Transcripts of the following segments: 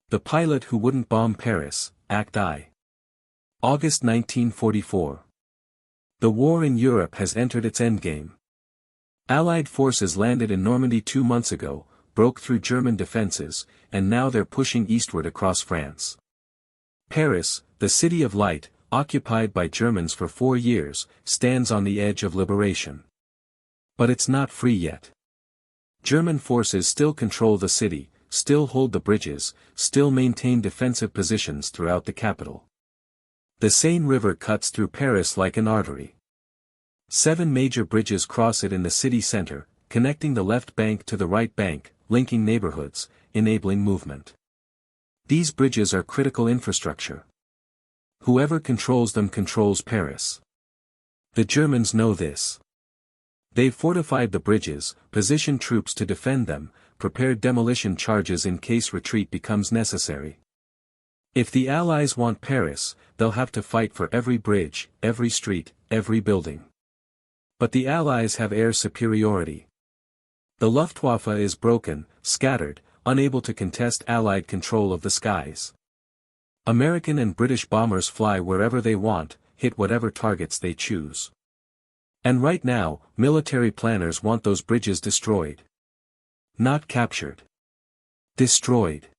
The Pilot Who Wouldn't Bomb Paris, Act I. August 1944. The war in Europe has entered its endgame. Allied forces landed in Normandy 2 months ago, broke through German defenses, and now they're pushing eastward across France. Paris, the City of Light, occupied by Germans for 4 years, stands on the edge of liberation. But it's not free yet. German forces still control the city, still hold the bridges, still maintain defensive positions throughout the capital. The Seine River cuts through Paris like an artery. 7 major bridges cross it in the city center, connecting the left bank to the right bank, linking neighborhoods, enabling movement. These bridges are critical infrastructure. Whoever controls them controls Paris. The Germans know this. They've fortified the bridges, positioned troops to defend them, prepared demolition charges in case retreat becomes necessary. If the Allies want Paris, they'll have to fight for every bridge, every street, every building. But the Allies have air superiority. The Luftwaffe is broken, scattered, unable to contest Allied control of the skies. American and British bombers fly wherever they want, hit whatever targets they choose. And right now, military planners want those bridges destroyed. Not captured. Destroyed.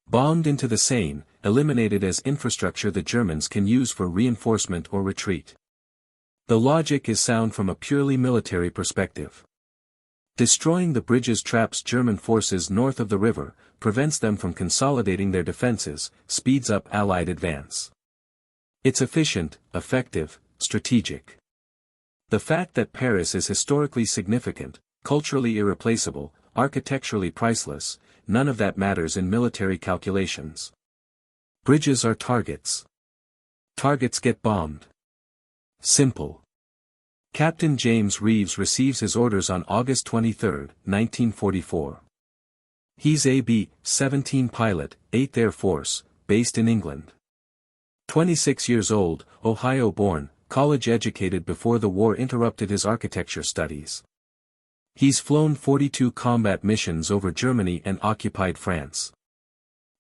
Bombed into the Seine, eliminated as infrastructure the Germans can use for reinforcement or retreat. The logic is sound from a purely military perspective. Destroying the bridges traps German forces north of the river, prevents them from consolidating their defenses, speeds up Allied advance. It's efficient, effective, strategic. The fact that Paris is historically significant, culturally irreplaceable, architecturally priceless, none of that matters in military calculations. Bridges are targets. Targets get bombed. Simple. Captain James Reeves receives his orders on August 23, 1944. He's a B-17 pilot, 8th Air Force, based in England. 26 years old, Ohio-born, college-educated before the war interrupted his architecture studies. He's flown 42 combat missions over Germany and occupied France.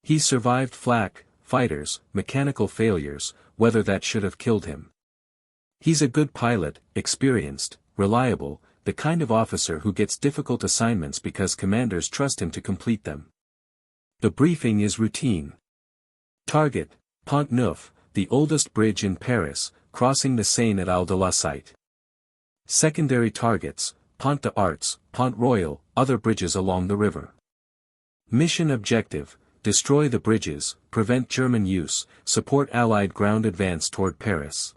He's survived flak, fighters, mechanical failures, weather that should have killed him. He's a good pilot, experienced, reliable, the kind of officer who gets difficult assignments because commanders trust him to complete them. The briefing is routine. Target, Pont Neuf, the oldest bridge in Paris, crossing the Seine at Al de la Cite. Secondary targets, Pont de Arts, Pont Royal, other bridges along the river. Mission objective, destroy the bridges, prevent German use, support Allied ground advance toward Paris.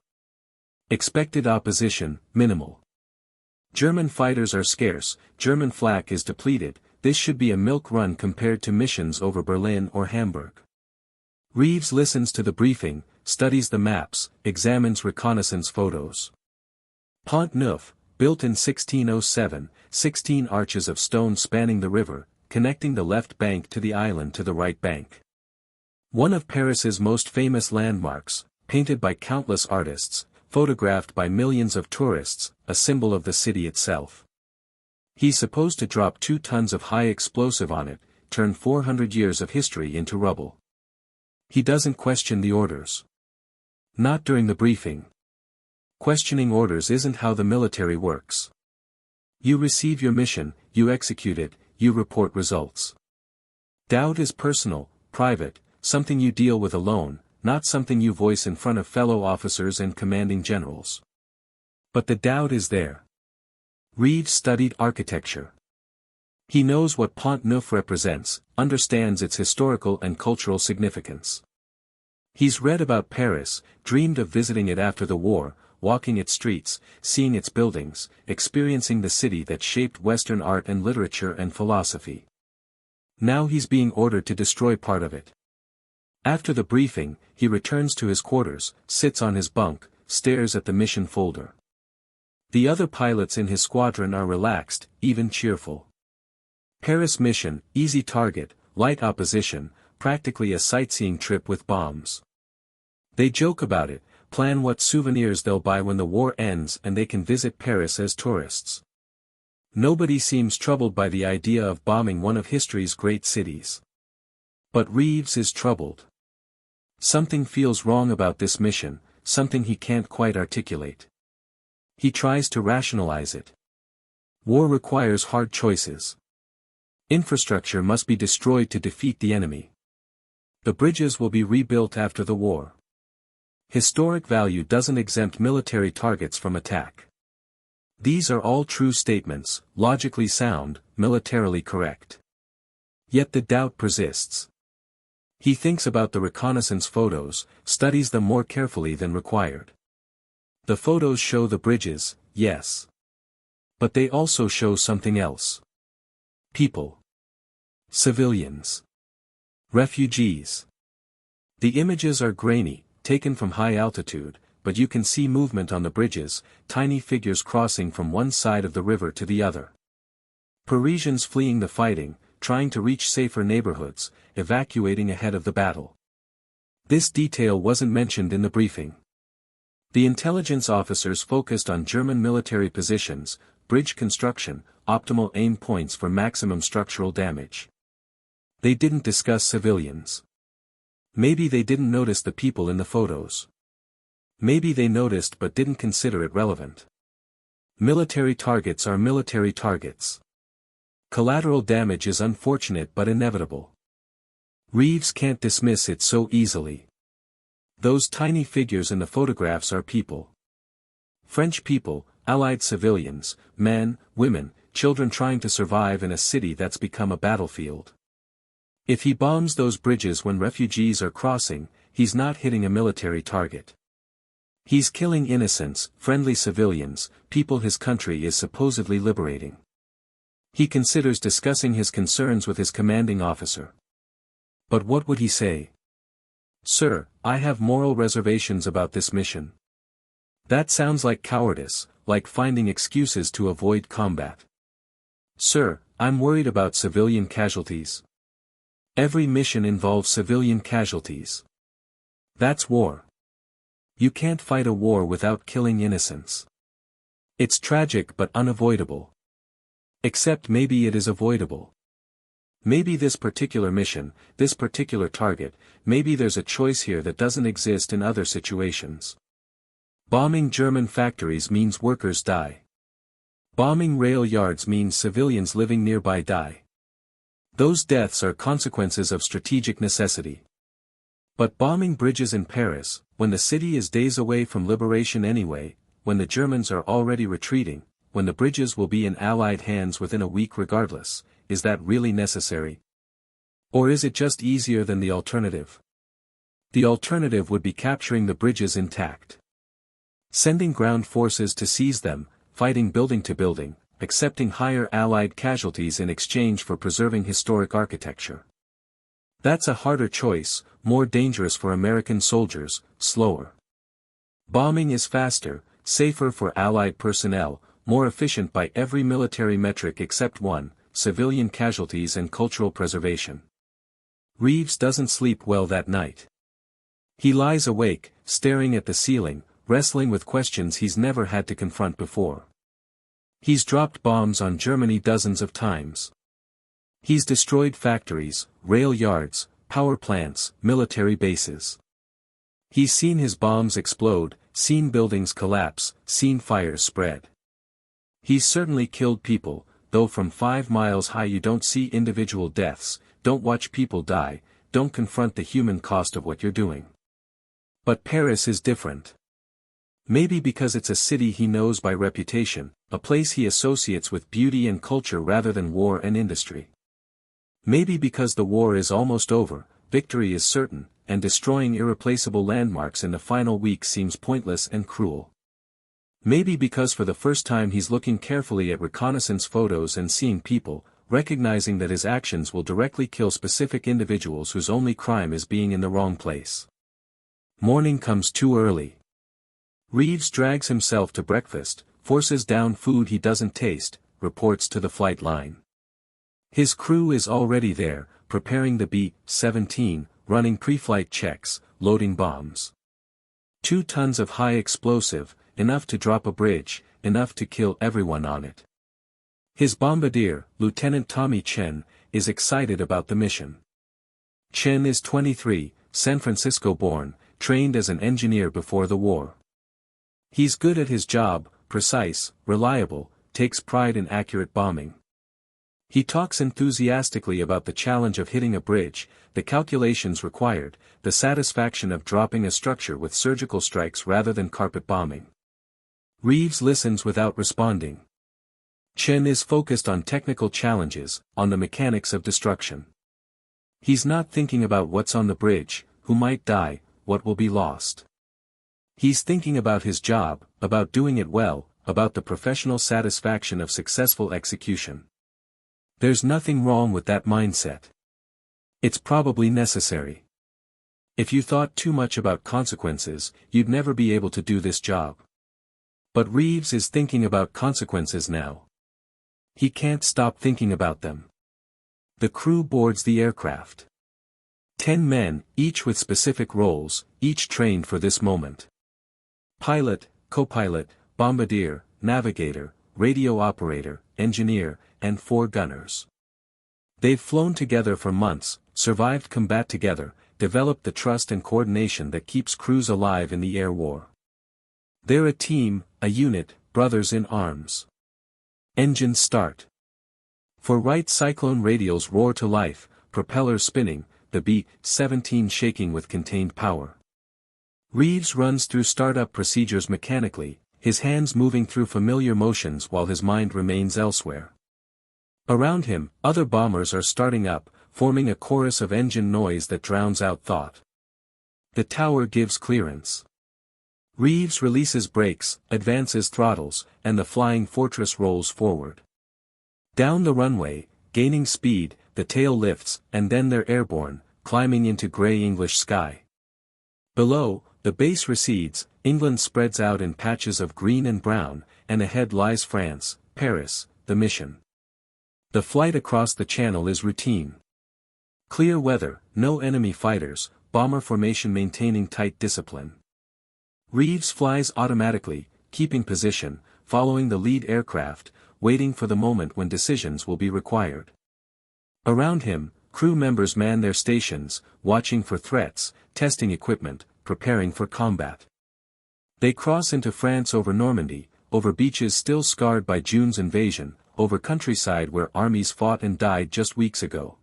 Expected opposition, minimal. German fighters are scarce, German flak is depleted, this should be a milk run compared to missions over Berlin or Hamburg. Reeves listens to the briefing, studies the maps, examines reconnaissance photos. Pont Neuf, built in 1607, 16 arches of stone spanning the river, connecting the left bank to the island to the right bank. One of Paris's most famous landmarks, painted by countless artists, photographed by millions of tourists, a symbol of the city itself. He's supposed to drop 2 tons of high explosive on it, turn 400 years of history into rubble. He doesn't question the orders. Not during the briefing. Questioning orders isn't how the military works. You receive your mission, you execute it, you report results. Doubt is personal, private, something you deal with alone, not something you voice in front of fellow officers and commanding generals. But the doubt is there. Reeves studied architecture. He knows what Pont Neuf represents, understands its historical and cultural significance. He's read about Paris, dreamed of visiting it after the war, walking its streets, seeing its buildings, experiencing the city that shaped Western art and literature and philosophy. Now he's being ordered to destroy part of it. After the briefing, he returns to his quarters, sits on his bunk, stares at the mission folder. The other pilots in his squadron are relaxed, even cheerful. Paris mission, easy target, light opposition, practically a sightseeing trip with bombs. They joke about it, plan what souvenirs they'll buy when the war ends and they can visit Paris as tourists. Nobody seems troubled by the idea of bombing one of history's great cities. But Reeves is troubled. Something feels wrong about this mission, something he can't quite articulate. He tries to rationalize it. War requires hard choices. Infrastructure must be destroyed to defeat the enemy. The bridges will be rebuilt after the war. Historic value doesn't exempt military targets from attack. These are all true statements, logically sound, militarily correct. Yet the doubt persists. He thinks about the reconnaissance photos, studies them more carefully than required. The photos show the bridges, yes. But they also show something else. People. Civilians. Refugees. The images are grainy, taken from high altitude, but you can see movement on the bridges, tiny figures crossing from one side of the river to the other. Parisians fleeing the fighting, trying to reach safer neighborhoods, evacuating ahead of the battle. This detail wasn't mentioned in the briefing. The intelligence officers focused on German military positions, bridge construction, optimal aim points for maximum structural damage. They didn't discuss civilians. Maybe they didn't notice the people in the photos. Maybe they noticed but didn't consider it relevant. Military targets are military targets. Collateral damage is unfortunate but inevitable. Reeves can't dismiss it so easily. Those tiny figures in the photographs are people. French people, Allied civilians, men, women, children trying to survive in a city that's become a battlefield. If he bombs those bridges when refugees are crossing, he's not hitting a military target. He's killing innocents, friendly civilians, people his country is supposedly liberating. He considers discussing his concerns with his commanding officer. But what would he say? "Sir, I have moral reservations about this mission." That sounds like cowardice, like finding excuses to avoid combat. "Sir, I'm worried about civilian casualties." Every mission involves civilian casualties. That's war. You can't fight a war without killing innocents. It's tragic but unavoidable. Except maybe it is avoidable. Maybe this particular mission, this particular target, maybe there's a choice here that doesn't exist in other situations. Bombing German factories means workers die. Bombing rail yards means civilians living nearby die. Those deaths are consequences of strategic necessity. But bombing bridges in Paris, when the city is days away from liberation anyway, when the Germans are already retreating, when the bridges will be in Allied hands within a week regardless, is that really necessary? Or is it just easier than the alternative? The alternative would be capturing the bridges intact. Sending ground forces to seize them, fighting building to building, accepting higher Allied casualties in exchange for preserving historic architecture. That's a harder choice, more dangerous for American soldiers, slower. Bombing is faster, safer for Allied personnel, more efficient by every military metric except one, civilian casualties and cultural preservation. Reeves doesn't sleep well that night. He lies awake, staring at the ceiling, wrestling with questions he's never had to confront before. He's dropped bombs on Germany dozens of times. He's destroyed factories, rail yards, power plants, military bases. He's seen his bombs explode, seen buildings collapse, seen fires spread. He's certainly killed people, though from 5 miles high you don't see individual deaths, don't watch people die, don't confront the human cost of what you're doing. But Paris is different. Maybe because it's a city he knows by reputation, a place he associates with beauty and culture rather than war and industry. Maybe because the war is almost over, victory is certain, and destroying irreplaceable landmarks in the final week seems pointless and cruel. Maybe because for the first time he's looking carefully at reconnaissance photos and seeing people, recognizing that his actions will directly kill specific individuals whose only crime is being in the wrong place. Morning comes too early. Reeves drags himself to breakfast, forces down food he doesn't taste, reports to the flight line. His crew is already there, preparing the B-17, running pre-flight checks, loading bombs. 2 tons of high explosive, enough to drop a bridge, enough to kill everyone on it. His bombardier, Lieutenant Tommy Chen, is excited about the mission. Chen is 23, San Francisco-born, trained as an engineer before the war. He's good at his job, precise, reliable, takes pride in accurate bombing. He talks enthusiastically about the challenge of hitting a bridge, the calculations required, the satisfaction of dropping a structure with surgical strikes rather than carpet bombing. Reeves listens without responding. Chen is focused on technical challenges, on the mechanics of destruction. He's not thinking about what's on the bridge, who might die, what will be lost. He's thinking about his job, about doing it well, about the professional satisfaction of successful execution. There's nothing wrong with that mindset. It's probably necessary. If you thought too much about consequences, you'd never be able to do this job. But Reeves is thinking about consequences now. He can't stop thinking about them. The crew boards the aircraft. 10 men, each with specific roles, each trained for this moment. Pilot, co-pilot, bombardier, navigator, radio operator, engineer, and 4 gunners. They've flown together for months, survived combat together, developed the trust and coordination that keeps crews alive in the air war. They're a team, a unit, brothers in arms. Engines start. For right cyclone radials roar to life, propellers spinning, the B-17 shaking with contained power. Reeves runs through startup procedures mechanically, his hands moving through familiar motions while his mind remains elsewhere. Around him, other bombers are starting up, forming a chorus of engine noise that drowns out thought. The tower gives clearance. Reeves releases brakes, advances throttles, and the flying fortress rolls forward. Down the runway, gaining speed, the tail lifts, and then they're airborne, climbing into grey English sky. Below, the base recedes, England spreads out in patches of green and brown, and ahead lies France, Paris, the mission. The flight across the channel is routine. Clear weather, no enemy fighters, bomber formation maintaining tight discipline. Reeves flies automatically, keeping position, following the lead aircraft, waiting for the moment when decisions will be required. Around him, crew members man their stations, watching for threats, testing equipment, preparing for combat. They cross into France over Normandy, over beaches still scarred by June's invasion, over countryside where armies fought and died just weeks ago.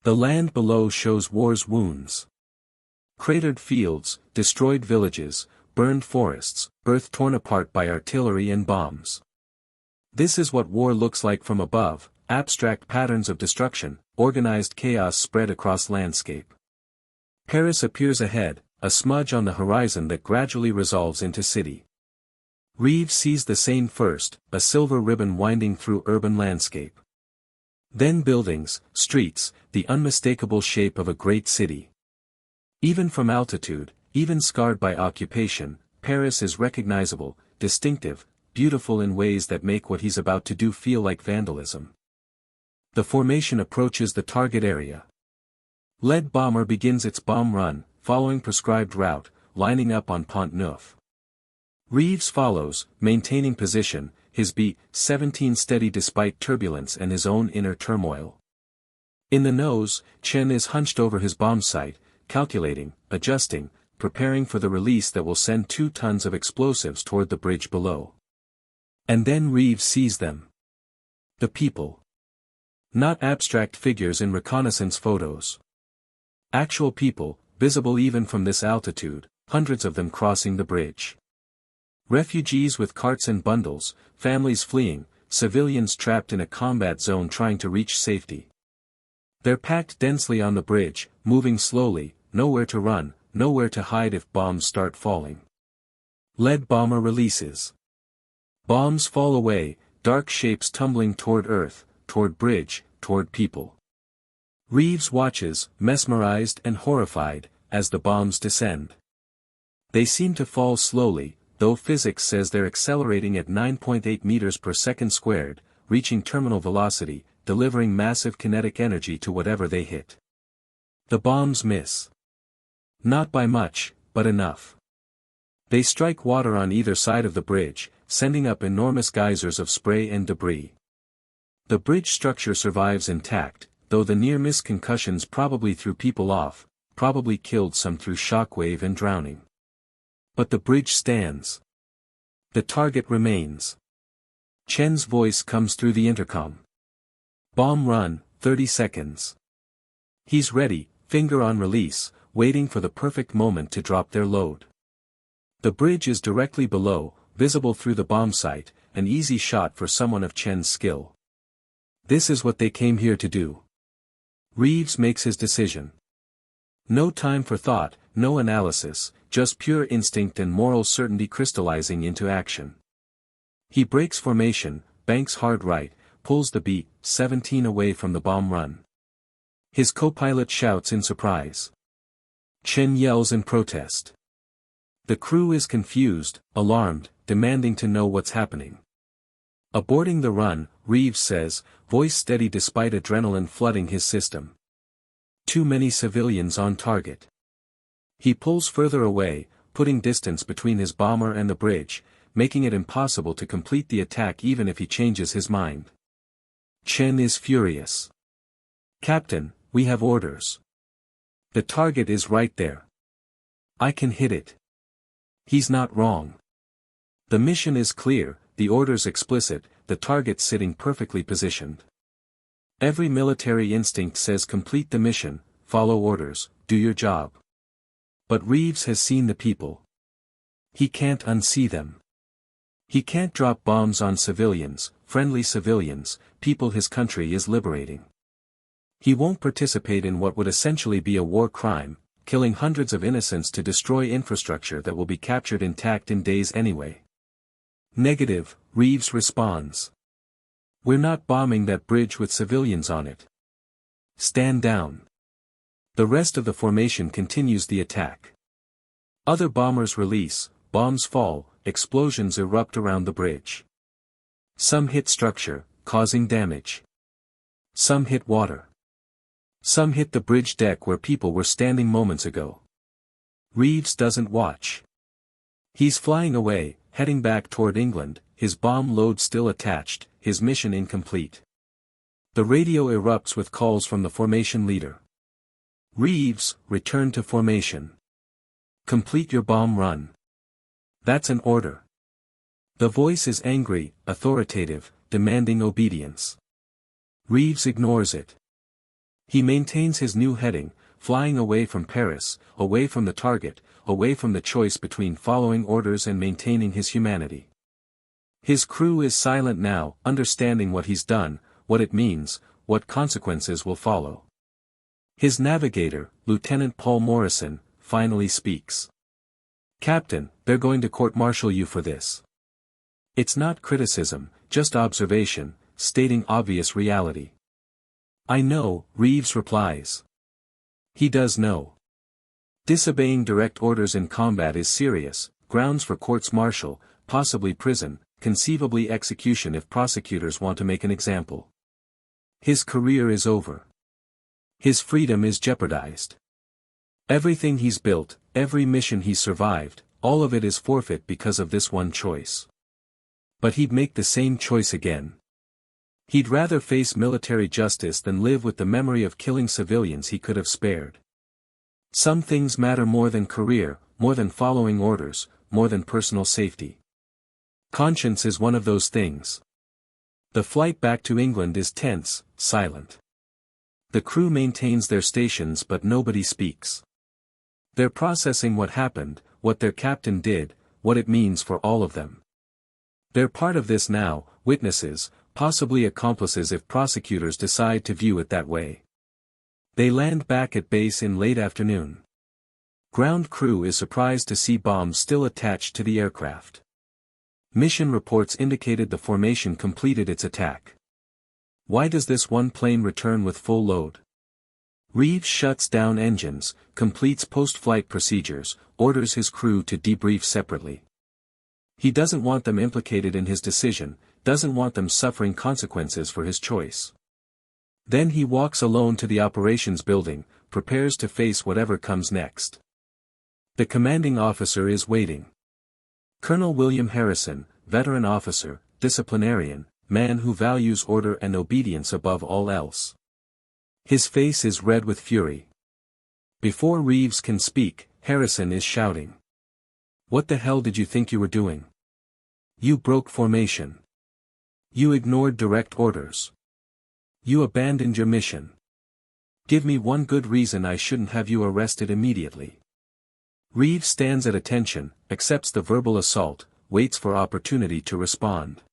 The land below shows war's wounds. Cratered fields, destroyed villages, burned forests, earth torn apart by artillery and bombs. This is what war looks like from above, abstract patterns of destruction, organized chaos spread across landscape. Paris appears ahead, a smudge on the horizon that gradually resolves into city. Reeves sees the Seine first, a silver ribbon winding through urban landscape. Then buildings, streets, the unmistakable shape of a great city. Even from altitude, even scarred by occupation, Paris is recognizable, distinctive, beautiful in ways that make what he's about to do feel like vandalism. The formation approaches the target area. Lead bomber begins its bomb run, following prescribed route, lining up on Pont Neuf. Reeves follows, maintaining position, his B-17 steady despite turbulence and his own inner turmoil. In the nose, Chen is hunched over his bomb sight, calculating, adjusting, preparing for the release that will send 2 tons of explosives toward the bridge below. And then Reeves sees them. The people. Not abstract figures in reconnaissance photos. Actual people, visible even from this altitude, hundreds of them crossing the bridge. Refugees with carts and bundles, families fleeing, civilians trapped in a combat zone trying to reach safety. They're packed densely on the bridge, moving slowly, nowhere to run, nowhere to hide if bombs start falling. Lead bomber releases. Bombs fall away, dark shapes tumbling toward earth, toward bridge, toward people. Reeves watches, mesmerized and horrified, as the bombs descend. They seem to fall slowly, though physics says they're accelerating at 9.8 meters per second squared, reaching terminal velocity, delivering massive kinetic energy to whatever they hit. The bombs miss. Not by much, but enough. They strike water on either side of the bridge, sending up enormous geysers of spray and debris. The bridge structure survives intact, though the near-miss concussions probably threw people off, probably killed some through shockwave and drowning. But the bridge stands. The target remains. Chen's voice comes through the intercom. Bomb run, 30 seconds. He's ready, finger on release, waiting for the perfect moment to drop their load. The bridge is directly below, visible through the bombsight, an easy shot for someone of Chen's skill. This is what they came here to do. Reeves makes his decision. No time for thought, no analysis, just pure instinct and moral certainty crystallizing into action. He breaks formation, banks hard right, pulls the beat, 17 away from the bomb run. His co-pilot shouts in surprise. Chen yells in protest. The crew is confused, alarmed, demanding to know what's happening. Aborting the run, Reeves says, voice steady despite adrenaline flooding his system. Too many civilians on target. He pulls further away, putting distance between his bomber and the bridge, making it impossible to complete the attack even if he changes his mind. Chen is furious. Captain, we have orders. The target is right there. I can hit it. He's not wrong. The mission is clear, the orders explicit, the target sitting perfectly positioned. Every military instinct says complete the mission, follow orders, do your job. But Reeves has seen the people. He can't unsee them. He can't drop bombs on civilians, friendly civilians, people his country is liberating. He won't participate in what would essentially be a war crime, killing hundreds of innocents to destroy infrastructure that will be captured intact in days anyway. Negative, Reeves responds. We're not bombing that bridge with civilians on it. Stand down. The rest of the formation continues the attack. Other bombers release, bombs fall, explosions erupt around the bridge. Some hit structure, causing damage. Some hit water. Some hit the bridge deck where people were standing moments ago. Reeves doesn't watch. He's flying away, heading back toward England, his bomb load still attached, his mission incomplete. The radio erupts with calls from the formation leader. Reeves, return to formation. Complete your bomb run. That's an order. The voice is angry, authoritative, demanding obedience. Reeves ignores it. He maintains his new heading, flying away from Paris, away from the target, away from the choice between following orders and maintaining his humanity. His crew is silent now, understanding what he's done, what it means, what consequences will follow. His navigator, Lieutenant Paul Morrison, finally speaks. Captain, they're going to court-martial you for this. It's not criticism, just observation, stating obvious reality. I know, Reeves replies. He does know. Disobeying direct orders in combat is serious, grounds for courts-martial, possibly prison, conceivably execution if prosecutors want to make an example. His career is over. His freedom is jeopardized. Everything he's built, every mission he's survived, all of it is forfeit because of this one choice. But he'd make the same choice again. He'd rather face military justice than live with the memory of killing civilians he could have spared. Some things matter more than career, more than following orders, more than personal safety. Conscience is one of those things. The flight back to England is tense, silent. The crew maintains their stations but nobody speaks. They're processing what happened, what their captain did, what it means for all of them. They're part of this now, witnesses, possibly accomplices if prosecutors decide to view it that way. They land back at base in late afternoon. Ground crew is surprised to see bombs still attached to the aircraft. Mission reports indicated the formation completed its attack. Why does this one plane return with full load? Reeves shuts down engines, completes post-flight procedures, orders his crew to debrief separately. He doesn't want them implicated in his decision, doesn't want them suffering consequences for his choice. Then he walks alone to the operations building, prepares to face whatever comes next. The commanding officer is waiting. Colonel William Harrison, veteran officer, disciplinarian, man who values order and obedience above all else. His face is red with fury. Before Reeves can speak, Harrison is shouting. "What the hell did you think you were doing? You broke formation. You ignored direct orders. You abandoned your mission. Give me one good reason I shouldn't have you arrested immediately." Reeves stands at attention, accepts the verbal assault, waits for opportunity to respond.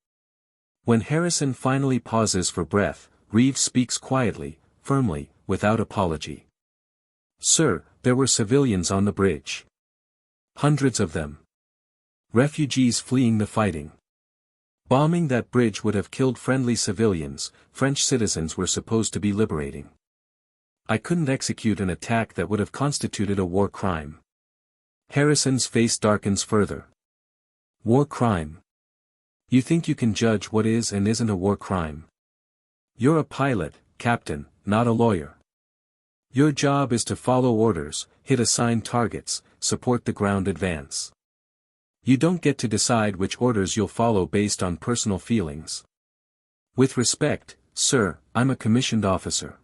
When Harrison finally pauses for breath, Reeves speaks quietly, firmly, without apology. "Sir, there were civilians on the bridge. Hundreds of them. Refugees fleeing the fighting. Bombing that bridge would have killed friendly civilians, French citizens we're supposed to be liberating. I couldn't execute an attack that would have constituted a war crime." Harrison's face darkens further. "War crime? You think you can judge what is and isn't a war crime? You're a pilot, captain, not a lawyer. Your job is to follow orders, hit assigned targets, support the ground advance. You don't get to decide which orders you'll follow based on personal feelings. With respect, sir, I'm a commissioned officer.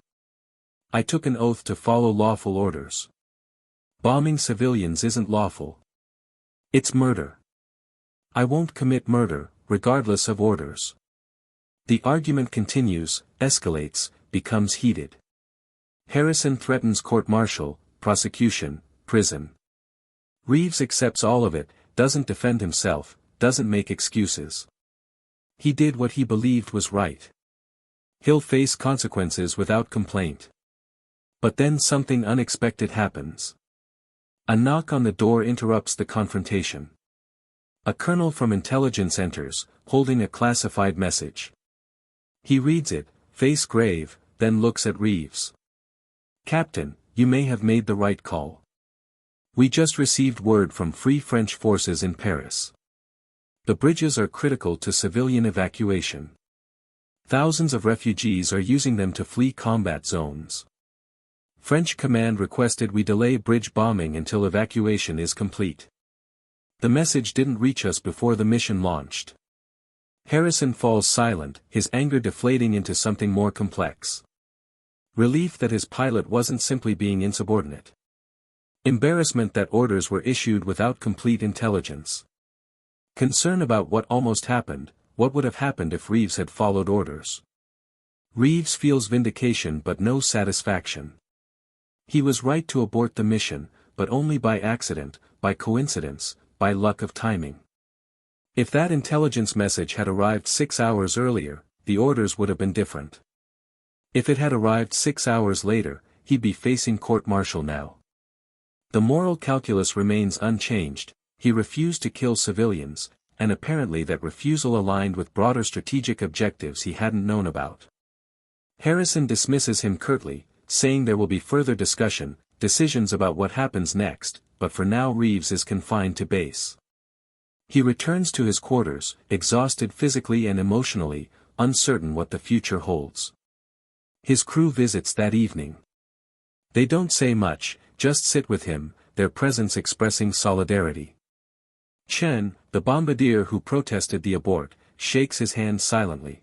I took an oath to follow lawful orders. Bombing civilians isn't lawful. It's murder. I won't commit murder, regardless of orders." The argument continues, escalates, becomes heated. Harrison threatens court-martial, prosecution, prison. Reeves accepts all of it, doesn't defend himself, doesn't make excuses. He did what he believed was right. He'll face consequences without complaint. But then something unexpected happens. A knock on the door interrupts the confrontation. A colonel from intelligence enters, holding a classified message. He reads it, face grave, then looks at Reeves. "Captain, you may have made the right call. We just received word from Free French forces in Paris. The bridges are critical to civilian evacuation. Thousands of refugees are using them to flee combat zones. French command requested we delay bridge bombing until evacuation is complete. The message didn't reach us before the mission launched." Harrison falls silent, his anger deflating into something more complex. Relief that his pilot wasn't simply being insubordinate. Embarrassment that orders were issued without complete intelligence. Concern about what almost happened, what would have happened if Reeves had followed orders. Reeves feels vindication but no satisfaction. He was right to abort the mission, but only by accident, by coincidence, by luck of timing. If that intelligence message had arrived 6 hours earlier, the orders would have been different. If it had arrived 6 hours later, he'd be facing court-martial now. The moral calculus remains unchanged. He refused to kill civilians, and apparently that refusal aligned with broader strategic objectives he hadn't known about. Harrison dismisses him curtly, saying there will be further discussion, decisions about what happens next, but for now Reeves is confined to base. He returns to his quarters, exhausted physically and emotionally, uncertain what the future holds. His crew visits that evening. They don't say much, just sit with him, their presence expressing solidarity. Chen, the bombardier who protested the abort, shakes his hand silently.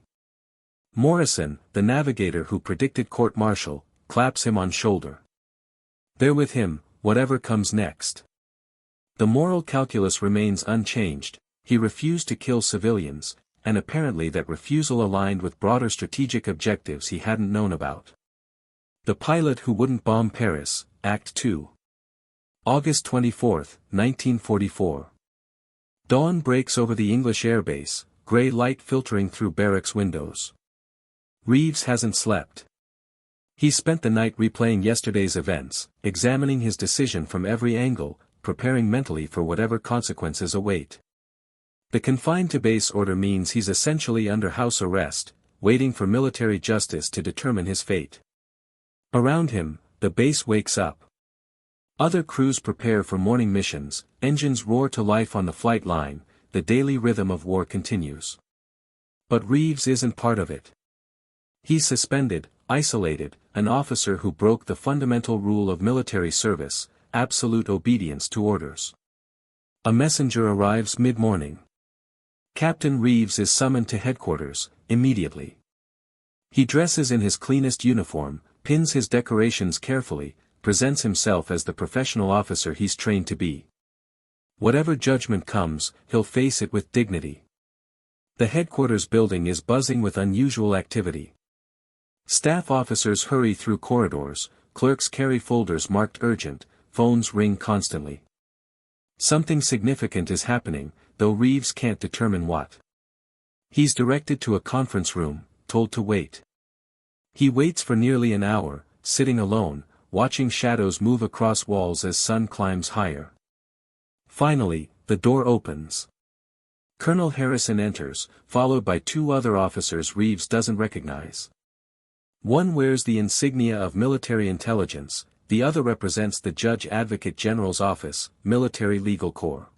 Morrison, the navigator who predicted court-martial, claps him on shoulder. They're with him, whatever comes next. The moral calculus remains unchanged. He refused to kill civilians, and apparently that refusal aligned with broader strategic objectives he hadn't known about. The pilot who wouldn't bomb Paris, Act 2. August 24, 1944. Dawn breaks over the English airbase, grey light filtering through barracks windows. Reeves hasn't slept. He spent the night replaying yesterday's events, examining his decision from every angle, preparing mentally for whatever consequences await. The confined to base order means he's essentially under house arrest, waiting for military justice to determine his fate. Around him, the base wakes up. Other crews prepare for morning missions, engines roar to life on the flight line, the daily rhythm of war continues. But Reeves isn't part of it. He's suspended, isolated, an officer who broke the fundamental rule of military service, absolute obedience to orders. A messenger arrives mid-morning. Captain Reeves is summoned to headquarters, immediately. He dresses in his cleanest uniform, pins his decorations carefully, presents himself as the professional officer he's trained to be. Whatever judgment comes, he'll face it with dignity. The headquarters building is buzzing with unusual activity. Staff officers hurry through corridors, clerks carry folders marked urgent, phones ring constantly. Something significant is happening, though Reeves can't determine what. He's directed to a conference room, told to wait. He waits for nearly an hour, sitting alone, watching shadows move across walls as sun climbs higher. Finally, the door opens. Colonel Harrison enters, followed by two other officers Reeves doesn't recognize. One wears the insignia of military intelligence, the other represents the Judge Advocate General's office, Military Legal Corps.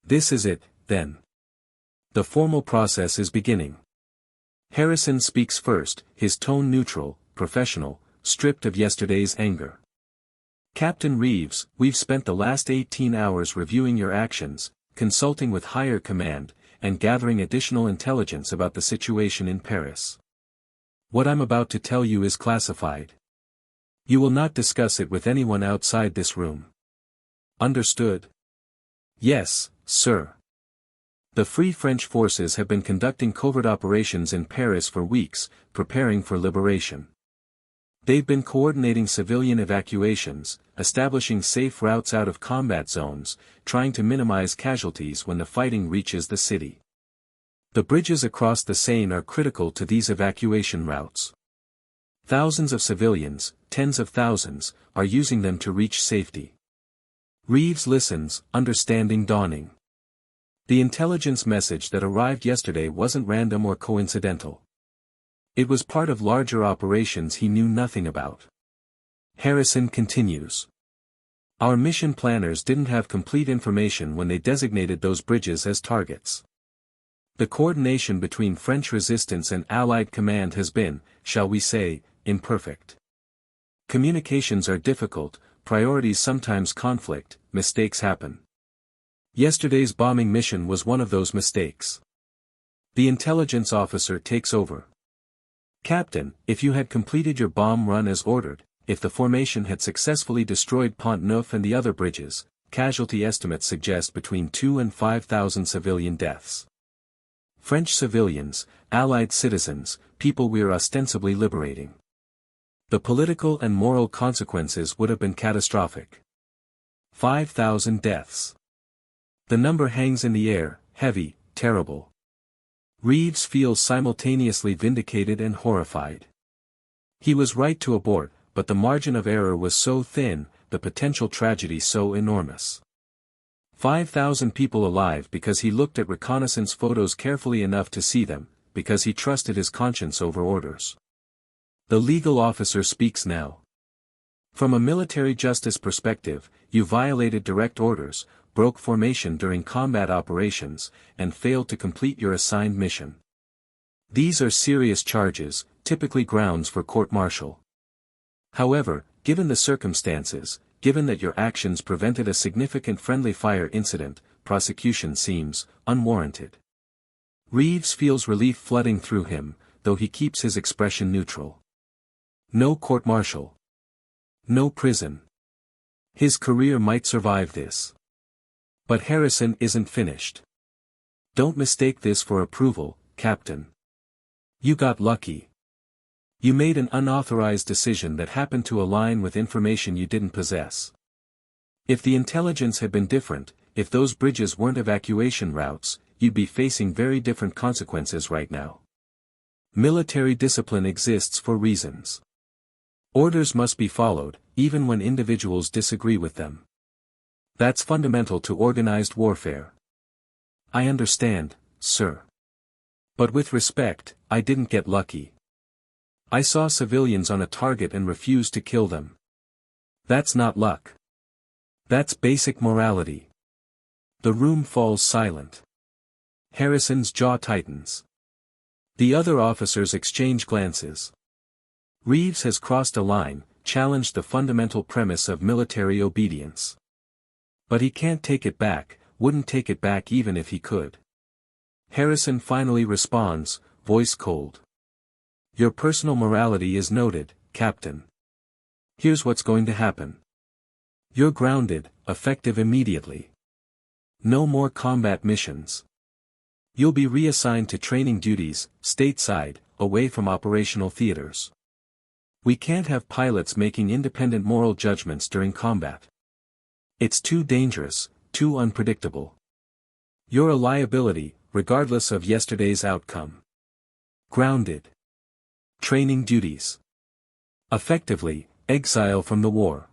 This is it, then. The formal process is beginning. Harrison speaks first, his tone neutral, professional, stripped of yesterday's anger. Captain Reeves, we've spent the last 18 hours reviewing your actions, consulting with higher command, and gathering additional intelligence about the situation in Paris. What I'm about to tell you is classified. You will not discuss it with anyone outside this room. Understood? Yes, sir. The Free French forces have been conducting covert operations in Paris for weeks, preparing for liberation. They've been coordinating civilian evacuations, establishing safe routes out of combat zones, trying to minimize casualties when the fighting reaches the city. The bridges across the Seine are critical to these evacuation routes. Thousands of civilians, tens of thousands, are using them to reach safety. Reeves listens, understanding dawning. The intelligence message that arrived yesterday wasn't random or coincidental. It was part of larger operations he knew nothing about. Harrison continues. Our mission planners didn't have complete information when they designated those bridges as targets. The coordination between French resistance and Allied command has been, shall we say, imperfect. Communications are difficult, priorities sometimes conflict, mistakes happen. Yesterday's bombing mission was one of those mistakes. The intelligence officer takes over. Captain, if you had completed your bomb run as ordered, if the formation had successfully destroyed Pont Neuf and the other bridges, casualty estimates suggest between 2,000 and 5,000 civilian deaths. French civilians, Allied citizens, people we're ostensibly liberating. The political and moral consequences would have been catastrophic. 5,000 deaths. The number hangs in the air, heavy, terrible. Reeves feels simultaneously vindicated and horrified. He was right to abort, but the margin of error was so thin, the potential tragedy so enormous. 5,000 people alive because he looked at reconnaissance photos carefully enough to see them, because he trusted his conscience over orders. The legal officer speaks now. From a military justice perspective, you violated direct orders, broke formation during combat operations, and failed to complete your assigned mission. These are serious charges, typically grounds for court-martial. However, given the circumstances, given that your actions prevented a significant friendly fire incident, prosecution seems unwarranted. Reeves feels relief flooding through him, though he keeps his expression neutral. No court-martial. No prison. His career might survive this. But Harrison isn't finished. Don't mistake this for approval, Captain. You got lucky. You made an unauthorized decision that happened to align with information you didn't possess. If the intelligence had been different, if those bridges weren't evacuation routes, you'd be facing very different consequences right now. Military discipline exists for reasons. Orders must be followed, even when individuals disagree with them. That's fundamental to organized warfare. I understand, sir. But with respect, I didn't get lucky. I saw civilians on a target and refused to kill them. That's not luck. That's basic morality. The room falls silent. Harrison's jaw tightens. The other officers exchange glances. Reeves has crossed a line, challenged the fundamental premise of military obedience. But he can't take it back, wouldn't take it back even if he could. Harrison finally responds, voice cold. Your personal morality is noted, Captain. Here's what's going to happen. You're grounded, effective immediately. No more combat missions. You'll be reassigned to training duties, stateside, away from operational theaters. We can't have pilots making independent moral judgments during combat. It's too dangerous, too unpredictable. You're a liability, regardless of yesterday's outcome. Grounded. Training duties. Effectively, exile from the war.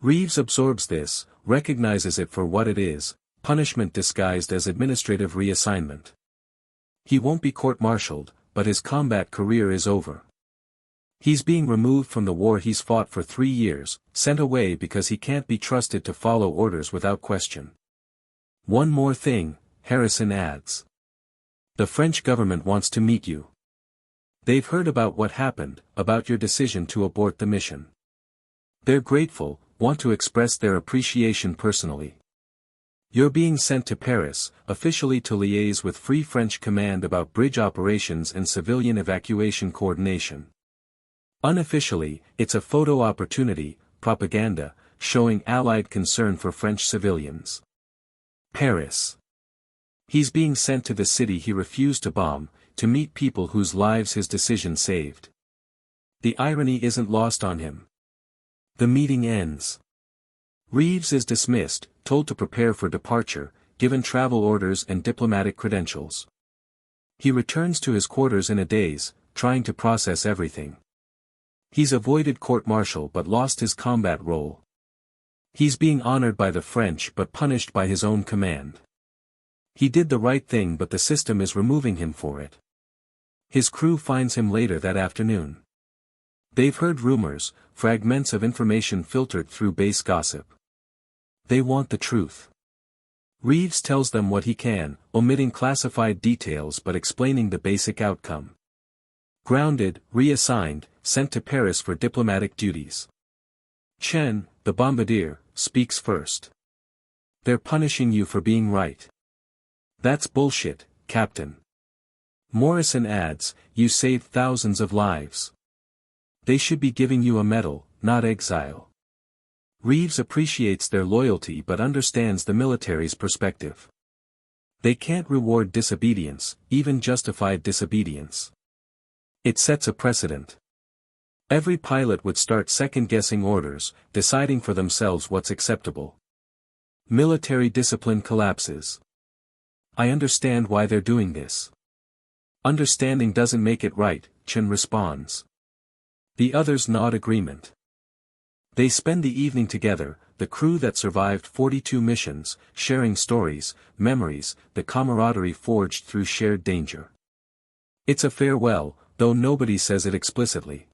Reeves absorbs this, recognizes it for what it is, punishment disguised as administrative reassignment. He won't be court-martialed, but his combat career is over. He's being removed from the war he's fought for 3 years, sent away because he can't be trusted to follow orders without question. One more thing, Harrison adds. The French government wants to meet you. They've heard about what happened, about your decision to abort the mission. They're grateful, want to express their appreciation personally. You're being sent to Paris, officially to liaise with Free French Command about bridge operations and civilian evacuation coordination. Unofficially, it's a photo opportunity, propaganda, showing Allied concern for French civilians. Paris. He's being sent to the city he refused to bomb, to meet people whose lives his decision saved. The irony isn't lost on him. The meeting ends. Reeves is dismissed, told to prepare for departure, given travel orders and diplomatic credentials. He returns to his quarters in a daze, trying to process everything. He's avoided court-martial but lost his combat role. He's being honored by the French but punished by his own command. He did the right thing but the system is removing him for it. His crew finds him later that afternoon. They've heard rumors, fragments of information filtered through base gossip. They want the truth. Reeves tells them what he can, omitting classified details but explaining the basic outcome. Grounded, reassigned, sent to Paris for diplomatic duties. Chen, the bombardier, speaks first. They're punishing you for being right. That's bullshit, Captain. Morrison adds, you saved thousands of lives. They should be giving you a medal, not exile. Reeves appreciates their loyalty but understands the military's perspective. They can't reward disobedience, even justified disobedience. It sets a precedent. Every pilot would start second-guessing orders, deciding for themselves what's acceptable. Military discipline collapses. I understand why they're doing this. Understanding doesn't make it right, Chen responds. The others nod agreement. They spend the evening together, the crew that survived 42 missions, sharing stories, memories, the camaraderie forged through shared danger. It's a farewell, though nobody says it explicitly.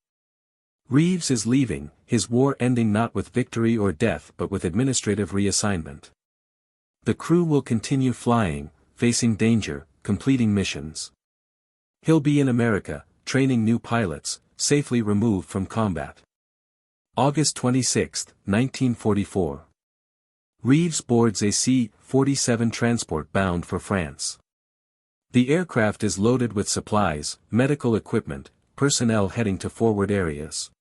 Reeves is leaving, his war ending not with victory or death but with administrative reassignment. The crew will continue flying, facing danger, completing missions. He'll be in America, training new pilots, safely removed from combat. August 26, 1944. Reeves boards a C-47 transport bound for France. The aircraft is loaded with supplies, medical equipment, personnel heading to forward areas.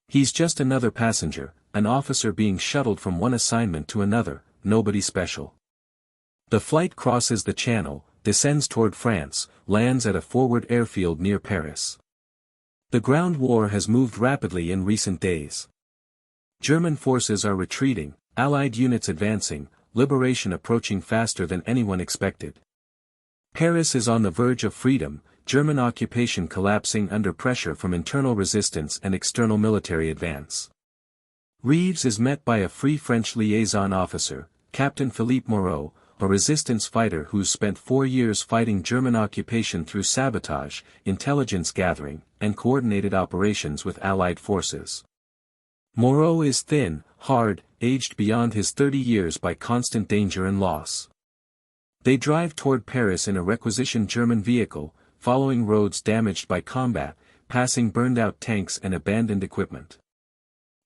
He's just another passenger, an officer being shuttled from one assignment to another, nobody special. The flight crosses the Channel, descends toward France, lands at a forward airfield near Paris. The ground war has moved rapidly in recent days. German forces are retreating, Allied units advancing, liberation approaching faster than anyone expected. Paris is on the verge of freedom, German occupation collapsing under pressure from internal resistance and external military advance. Reeves is met by a Free French liaison officer, Captain Philippe Moreau, a resistance fighter who's spent 4 years fighting German occupation through sabotage, intelligence gathering, and coordinated operations with Allied forces. Moreau is thin, hard, aged beyond his 30 years by constant danger and loss. They drive toward Paris in a requisitioned German vehicle, following roads damaged by combat, passing burned-out tanks and abandoned equipment.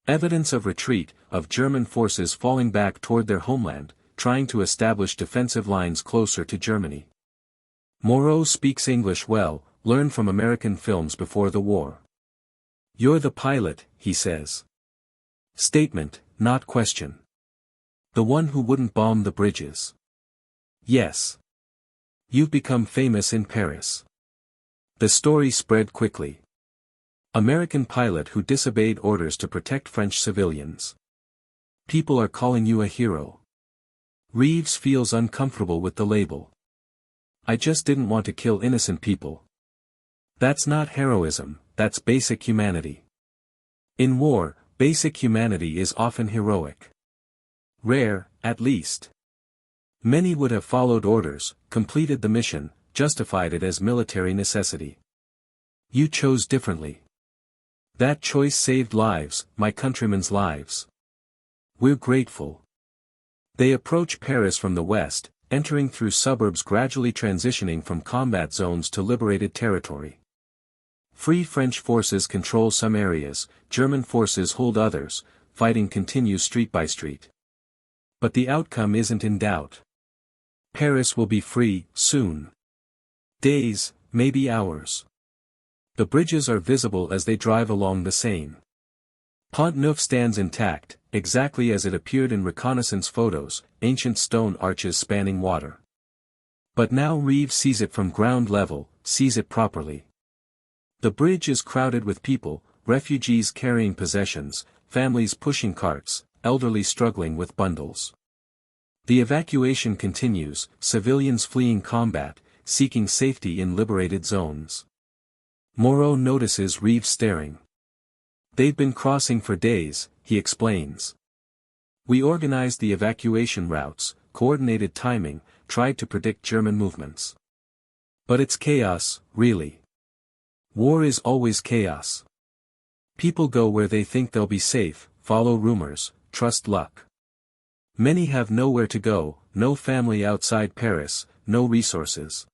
Evidence of retreat, of German forces falling back toward their homeland, trying to establish defensive lines closer to Germany. Moreau speaks English well, learned from American films before the war. You're the pilot, he says. Statement, not question. The one who wouldn't bomb the bridges. Yes. You've become famous in Paris. The story spread quickly. American pilot who disobeyed orders to protect French civilians. People are calling you a hero. Reeves feels uncomfortable with the label. I just didn't want to kill innocent people. That's not heroism, that's basic humanity. In war, basic humanity is often heroic. Rare, at least. Many would have followed orders, completed the mission, justified it as military necessity. You chose differently. That choice saved lives, my countrymen's lives. We're grateful. They approach Paris from the west, entering through suburbs gradually transitioning from combat zones to liberated territory. Free French forces control some areas, German forces hold others, fighting continues street by street. But the outcome isn't in doubt. Paris will be free, soon. Days, maybe hours. The bridges are visible as they drive along the Seine. Pont Neuf stands intact, exactly as it appeared in reconnaissance photos, ancient stone arches spanning water. But now Reeves sees it from ground level, sees it properly. The bridge is crowded with people, refugees carrying possessions, families pushing carts, elderly struggling with bundles. The evacuation continues, civilians fleeing combat, seeking safety in liberated zones. Moreau notices Reeves staring. They've been crossing for days, he explains. We organized the evacuation routes, coordinated timing, tried to predict German movements. But it's chaos, really. War is always chaos. People go where they think they'll be safe, follow rumors, trust luck. Many have nowhere to go, no family outside Paris, no resources.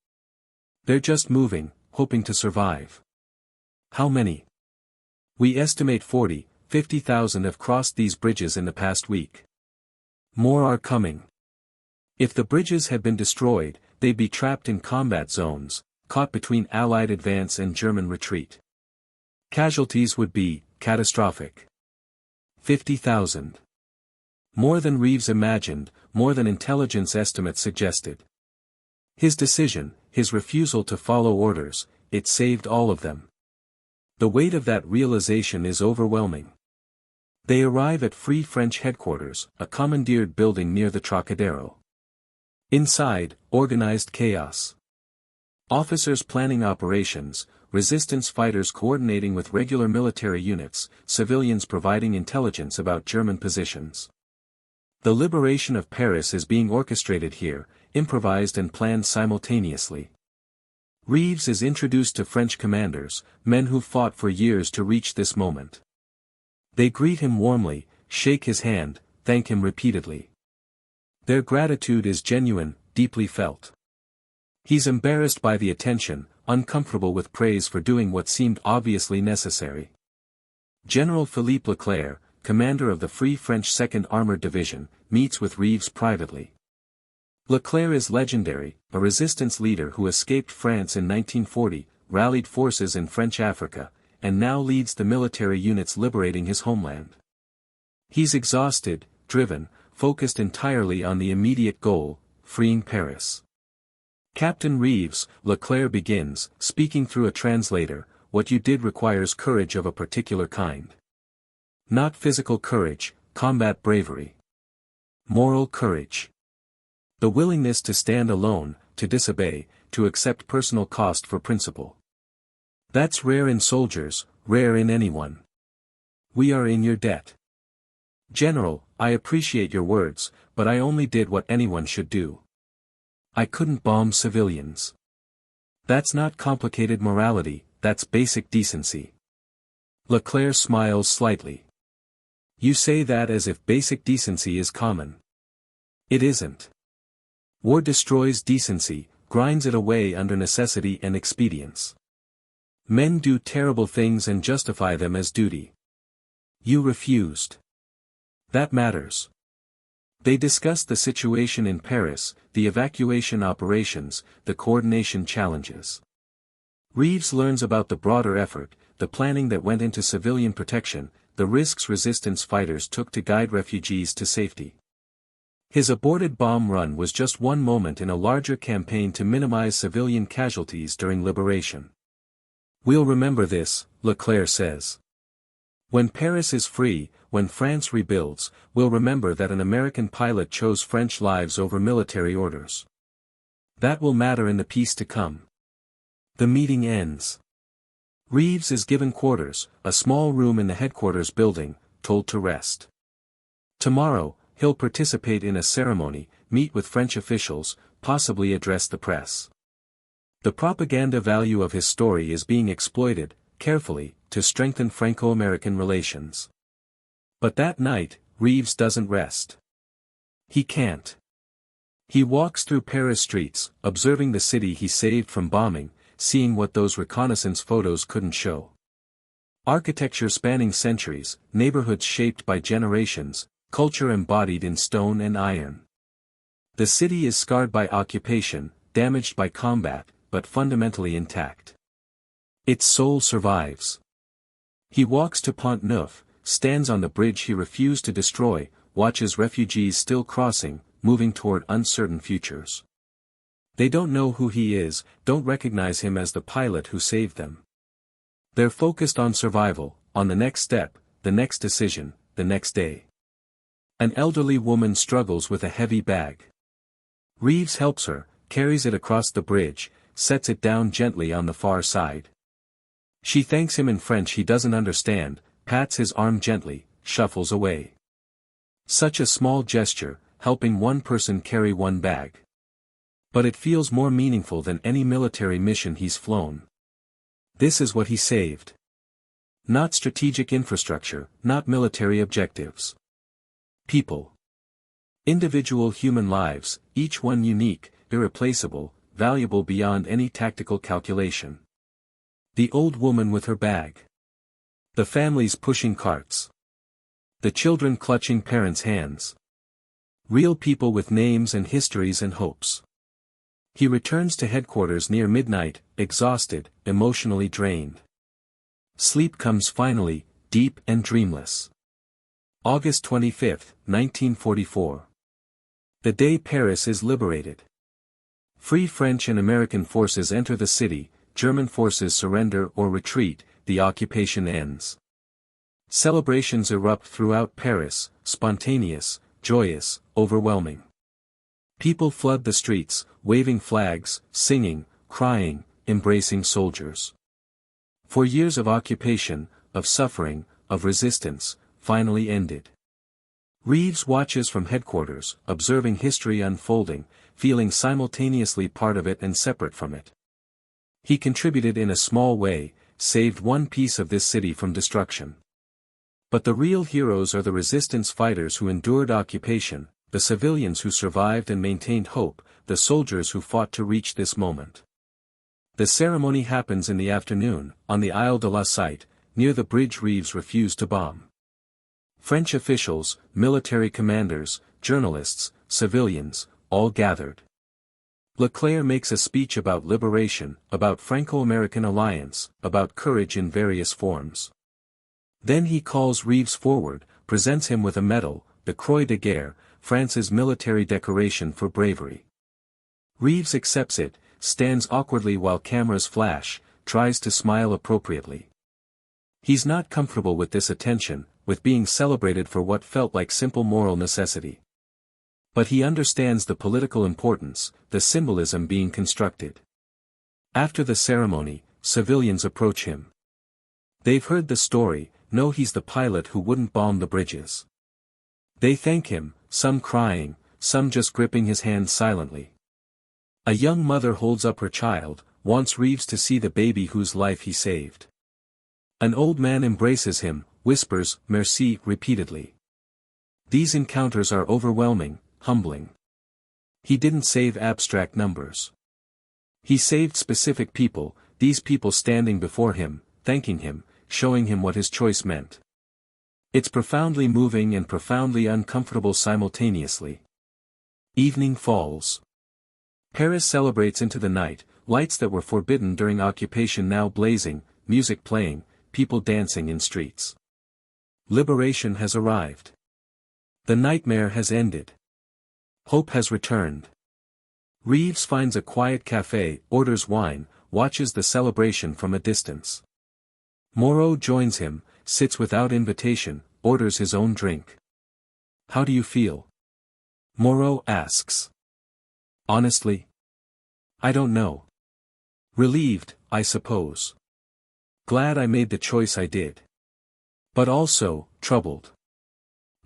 They're just moving, hoping to survive. How many? We estimate 50,000 have crossed these bridges in the past week. More are coming. If the bridges had been destroyed, they'd be trapped in combat zones, caught between Allied advance and German retreat. Casualties would be catastrophic. 50,000. More than Reeves imagined, more than intelligence estimates suggested. His decision, his refusal to follow orders, it saved all of them. The weight of that realization is overwhelming. They arrive at Free French headquarters, a commandeered building near the Trocadero. Inside, organized chaos. Officers planning operations, resistance fighters coordinating with regular military units, civilians providing intelligence about German positions. The liberation of Paris is being orchestrated here, improvised and planned simultaneously. Reeves is introduced to French commanders, men who've fought for years to reach this moment. They greet him warmly, shake his hand, thank him repeatedly. Their gratitude is genuine, deeply felt. He's embarrassed by the attention, uncomfortable with praise for doing what seemed obviously necessary. General Philippe Leclerc, commander of the Free French 2nd Armored Division, meets with Reeves privately. Leclerc is legendary, a resistance leader who escaped France in 1940, rallied forces in French Africa, and now leads the military units liberating his homeland. He's exhausted, driven, focused entirely on the immediate goal, freeing Paris. Captain Reeves, Leclerc begins, speaking through a translator, what you did requires courage of a particular kind. Not physical courage, combat bravery. Moral courage. The willingness to stand alone, to disobey, to accept personal cost for principle. That's rare in soldiers, rare in anyone. We are in your debt. General, I appreciate your words, but I only did what anyone should do. I couldn't bomb civilians. That's not complicated morality, that's basic decency. Leclerc smiles slightly. You say that as if basic decency is common. It isn't. War destroys decency, grinds it away under necessity and expedience. Men do terrible things and justify them as duty. You refused. That matters. They discussed the situation in Paris, the evacuation operations, the coordination challenges. Reeves learns about the broader effort, the planning that went into civilian protection, the risks resistance fighters took to guide refugees to safety. His aborted bomb run was just one moment in a larger campaign to minimize civilian casualties during liberation. "We'll remember this," Leclerc says. "When Paris is free, when France rebuilds, we'll remember that an American pilot chose French lives over military orders. That will matter in the peace to come." The meeting ends. Reeves is given quarters, a small room in the headquarters building, told to rest. Tomorrow, he'll participate in a ceremony, meet with French officials, possibly address the press. The propaganda value of his story is being exploited, carefully, to strengthen Franco-American relations. But that night, Reeves doesn't rest. He can't. He walks through Paris streets, observing the city he saved from bombing, seeing what those reconnaissance photos couldn't show. Architecture spanning centuries, neighborhoods shaped by generations, culture embodied in stone and iron. The city is scarred by occupation, damaged by combat, but fundamentally intact. Its soul survives. He walks to Pont Neuf, stands on the bridge he refused to destroy, watches refugees still crossing, moving toward uncertain futures. They don't know who he is, don't recognize him as the pilot who saved them. They're focused on survival, on the next step, the next decision, the next day. An elderly woman struggles with a heavy bag. Reeves helps her, carries it across the bridge, sets it down gently on the far side. She thanks him in French he doesn't understand, pats his arm gently, shuffles away. Such a small gesture, helping one person carry one bag. But it feels more meaningful than any military mission he's flown. This is what he saved. Not strategic infrastructure, not military objectives. People. Individual human lives, each one unique, irreplaceable, valuable beyond any tactical calculation. The old woman with her bag. The families pushing carts. The children clutching parents' hands. Real people with names and histories and hopes. He returns to headquarters near midnight, exhausted, emotionally drained. Sleep comes finally, deep and dreamless. August 25, 1944. The day Paris is liberated. Free French and American forces enter the city, German forces surrender or retreat, the occupation ends. Celebrations erupt throughout Paris, spontaneous, joyous, overwhelming. People flood the streets, waving flags, singing, crying, embracing soldiers. For years of occupation, of suffering, of resistance, finally ended. Reeves watches from headquarters, observing history unfolding, feeling simultaneously part of it and separate from it. He contributed in a small way, saved one piece of this city from destruction. But the real heroes are the resistance fighters who endured occupation, the civilians who survived and maintained hope, the soldiers who fought to reach this moment. The ceremony happens in the afternoon, on the Isle de la Cite, near the bridge Reeves refused to bomb. French officials, military commanders, journalists, civilians, all gathered. Leclerc makes a speech about liberation, about Franco-American alliance, about courage in various forms. Then he calls Reeves forward, presents him with a medal, the Croix de Guerre, France's military decoration for bravery. Reeves accepts it, stands awkwardly while cameras flash, tries to smile appropriately. He's not comfortable with this attention, with being celebrated for what felt like simple moral necessity. But he understands the political importance, the symbolism being constructed. After the ceremony, civilians approach him. They've heard the story, know he's the pilot who wouldn't bomb the bridges. They thank him, some crying, some just gripping his hand silently. A young mother holds up her child, wants Reeves to see the baby whose life he saved. An old man embraces him, whispers, "Merci," repeatedly. These encounters are overwhelming, humbling. He didn't save abstract numbers. He saved specific people, these people standing before him, thanking him, showing him what his choice meant. It's profoundly moving and profoundly uncomfortable simultaneously. Evening falls. Paris celebrates into the night, lights that were forbidden during occupation now blazing, music playing, people dancing in streets. Liberation has arrived. The nightmare has ended. Hope has returned. Reeves finds a quiet cafe, orders wine, watches the celebration from a distance. Moreau joins him, sits without invitation, orders his own drink. "How do you feel?" Moreau asks. "Honestly? I don't know. Relieved, I suppose. Glad I made the choice I did. But also, troubled.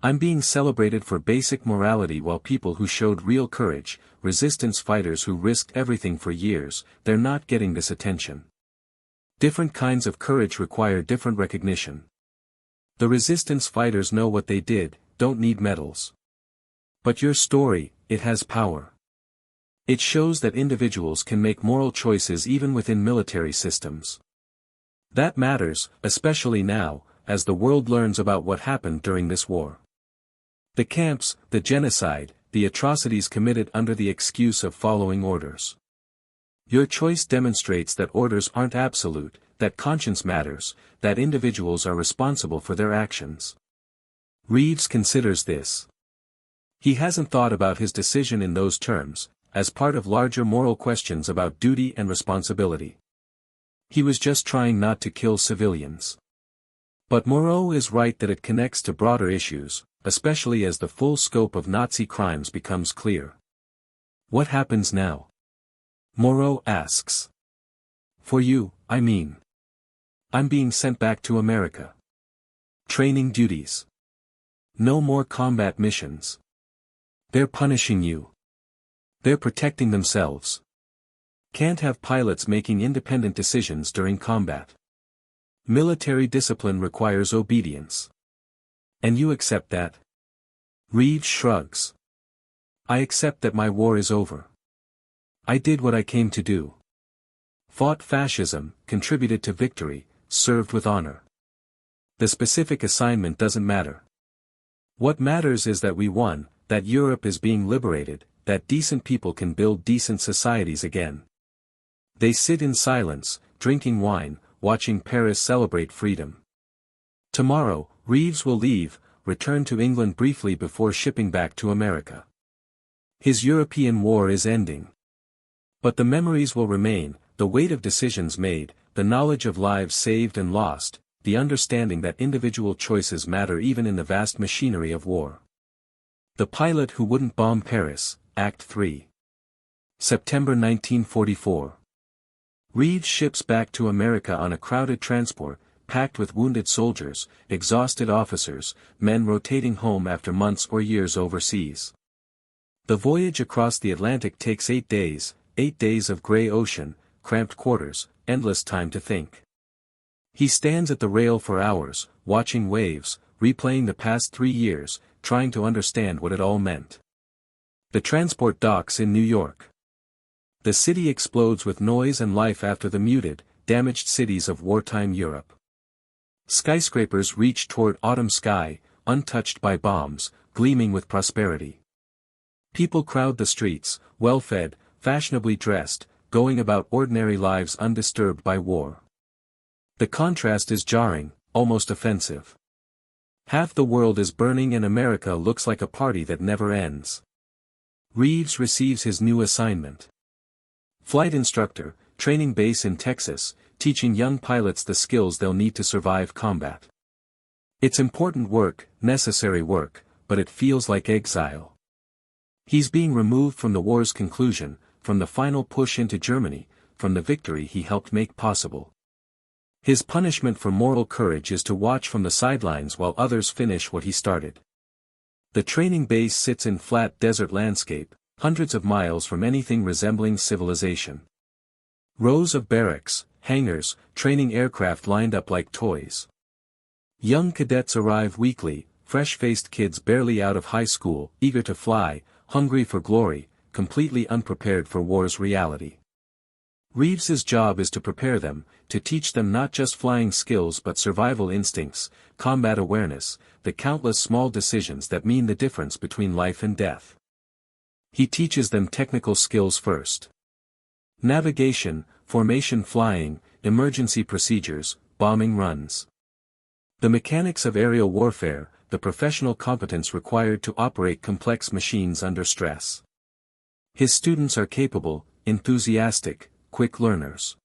I'm being celebrated for basic morality while people who showed real courage, resistance fighters who risked everything for years, they're not getting this attention. Different kinds of courage require different recognition. The resistance fighters know what they did, don't need medals. But your story, it has power. It shows that individuals can make moral choices even within military systems. That matters, especially now, as the world learns about what happened during this war. The camps, the genocide, the atrocities committed under the excuse of following orders. Your choice demonstrates that orders aren't absolute, that conscience matters, that individuals are responsible for their actions. Reeves considers this. He hasn't thought about his decision in those terms, as part of larger moral questions about duty and responsibility. He was just trying not to kill civilians. But Moreau is right that it connects to broader issues, especially as the full scope of Nazi crimes becomes clear. What happens now? Moreau asks. For you, I mean. I'm being sent back to America. Training duties. No more combat missions. They're punishing you. They're protecting themselves. Can't have pilots making independent decisions during combat. Military discipline requires obedience. And you accept that? Reeves shrugs. I accept that my war is over. I did what I came to do. Fought fascism, contributed to victory, served with honor. The specific assignment doesn't matter. What matters is that we won, that Europe is being liberated, that decent people can build decent societies again. They sit in silence, drinking wine, watching Paris celebrate freedom. Tomorrow, Reeves will leave, return to England briefly before shipping back to America. His European war is ending. But the memories will remain, the weight of decisions made, the knowledge of lives saved and lost, the understanding that individual choices matter even in the vast machinery of war. The Pilot Who Wouldn't Bomb Paris, Act 3. September 1944. Reeves ships back to America on a crowded transport, packed with wounded soldiers, exhausted officers, men rotating home after months or years overseas. The voyage across the Atlantic takes 8 days, 8 days of gray ocean, cramped quarters, endless time to think. He stands at the rail for hours, watching waves, replaying the past 3 years, trying to understand what it all meant. The transport docks in New York. The city explodes with noise and life after the muted, damaged cities of wartime Europe. Skyscrapers reach toward autumn sky, untouched by bombs, gleaming with prosperity. People crowd the streets, well-fed, fashionably dressed, going about ordinary lives undisturbed by war. The contrast is jarring, almost offensive. Half the world is burning and America looks like a party that never ends. Reeves receives his new assignment. Flight instructor, training base in Texas, teaching young pilots the skills they'll need to survive combat. It's important work, necessary work, but it feels like exile. He's being removed from the war's conclusion, from the final push into Germany, from the victory he helped make possible. His punishment for moral courage is to watch from the sidelines while others finish what he started. The training base sits in flat desert landscape, hundreds of miles from anything resembling civilization. Rows of barracks, hangars, training aircraft lined up like toys. Young cadets arrive weekly, fresh-faced kids barely out of high school, eager to fly, hungry for glory, completely unprepared for war's reality. Reeves's job is to prepare them, to teach them not just flying skills but survival instincts, combat awareness, the countless small decisions that mean the difference between life and death. He teaches them technical skills first. Navigation, formation flying, emergency procedures, bombing runs. The mechanics of aerial warfare, the professional competence required to operate complex machines under stress. His students are capable, enthusiastic, quick learners.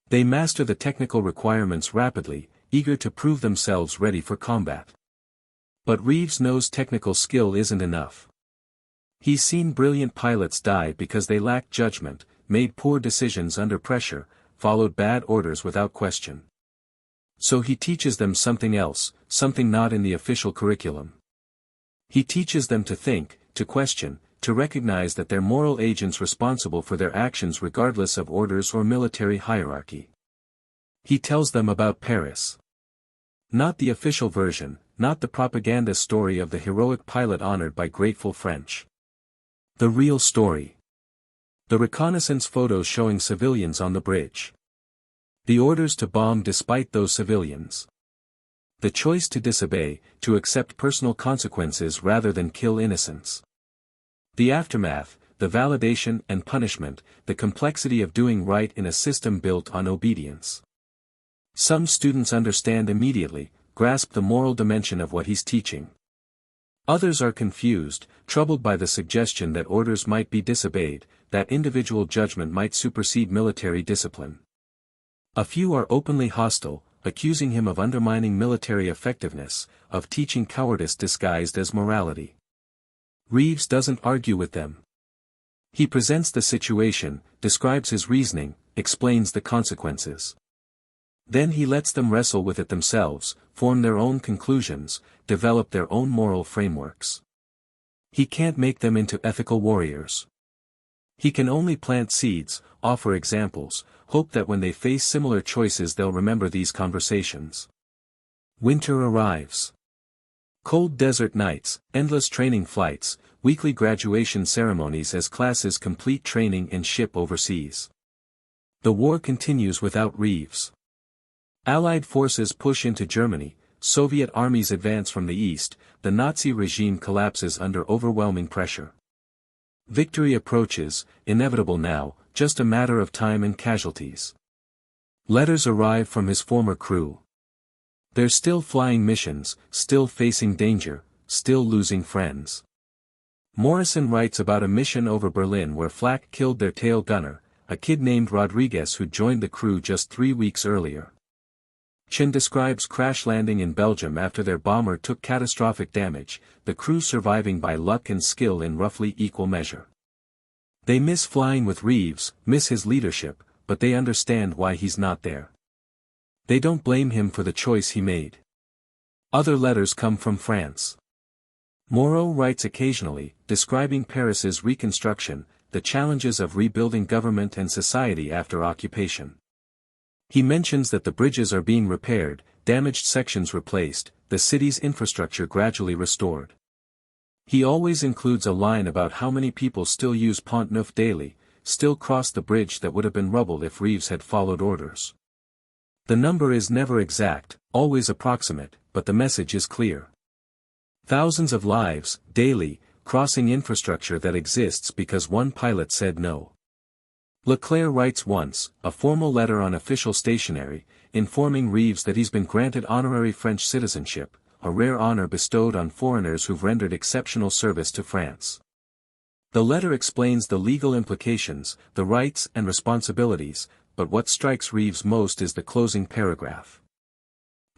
They master the technical requirements rapidly, eager to prove themselves ready for combat. But Reeves knows technical skill isn't enough. He's seen brilliant pilots die because they lacked judgment, made poor decisions under pressure, followed bad orders without question. So he teaches them something else, something not in the official curriculum. He teaches them to think, to question, to recognize that they're moral agents responsible for their actions regardless of orders or military hierarchy. He tells them about Paris. Not the official version, not the propaganda story of the heroic pilot honored by grateful French. The real story. The reconnaissance photos showing civilians on the bridge. The orders to bomb despite those civilians. The choice to disobey, to accept personal consequences rather than kill innocents. The aftermath, the validation and punishment, the complexity of doing right in a system built on obedience. Some students understand immediately, grasp the moral dimension of what he's teaching. Others are confused, troubled by the suggestion that orders might be disobeyed, that individual judgment might supersede military discipline. A few are openly hostile, accusing him of undermining military effectiveness, of teaching cowardice disguised as morality. Reeves doesn't argue with them. He presents the situation, describes his reasoning, explains the consequences. Then he lets them wrestle with it themselves, form their own conclusions, develop their own moral frameworks. He can't make them into ethical warriors. He can only plant seeds, offer examples, hope that when they face similar choices they'll remember these conversations. Winter arrives. Cold desert nights, endless training flights, weekly graduation ceremonies as classes complete training and ship overseas. The war continues without Reeves. Allied forces push into Germany, Soviet armies advance from the east, the Nazi regime collapses under overwhelming pressure. Victory approaches, inevitable now, just a matter of time and casualties. Letters arrive from his former crew. They're still flying missions, still facing danger, still losing friends. Morrison writes about a mission over Berlin where flak killed their tail gunner, a kid named Rodriguez who joined the crew just 3 weeks earlier. Chin describes crash landing in Belgium after their bomber took catastrophic damage, the crew surviving by luck and skill in roughly equal measure. They miss flying with Reeves, miss his leadership, but they understand why he's not there. They don't blame him for the choice he made. Other letters come from France. Moreau writes occasionally, describing Paris's reconstruction, the challenges of rebuilding government and society after occupation. He mentions that the bridges are being repaired, damaged sections replaced, the city's infrastructure gradually restored. He always includes a line about how many people still use Pont Neuf daily, still cross the bridge that would have been rubble if Reeves had followed orders. The number is never exact, always approximate, but the message is clear. Thousands of lives, daily, crossing infrastructure that exists because one pilot said no. Leclerc writes once, a formal letter on official stationery, informing Reeves that he's been granted honorary French citizenship, a rare honor bestowed on foreigners who've rendered exceptional service to France. The letter explains the legal implications, the rights and responsibilities, but what strikes Reeves most is the closing paragraph.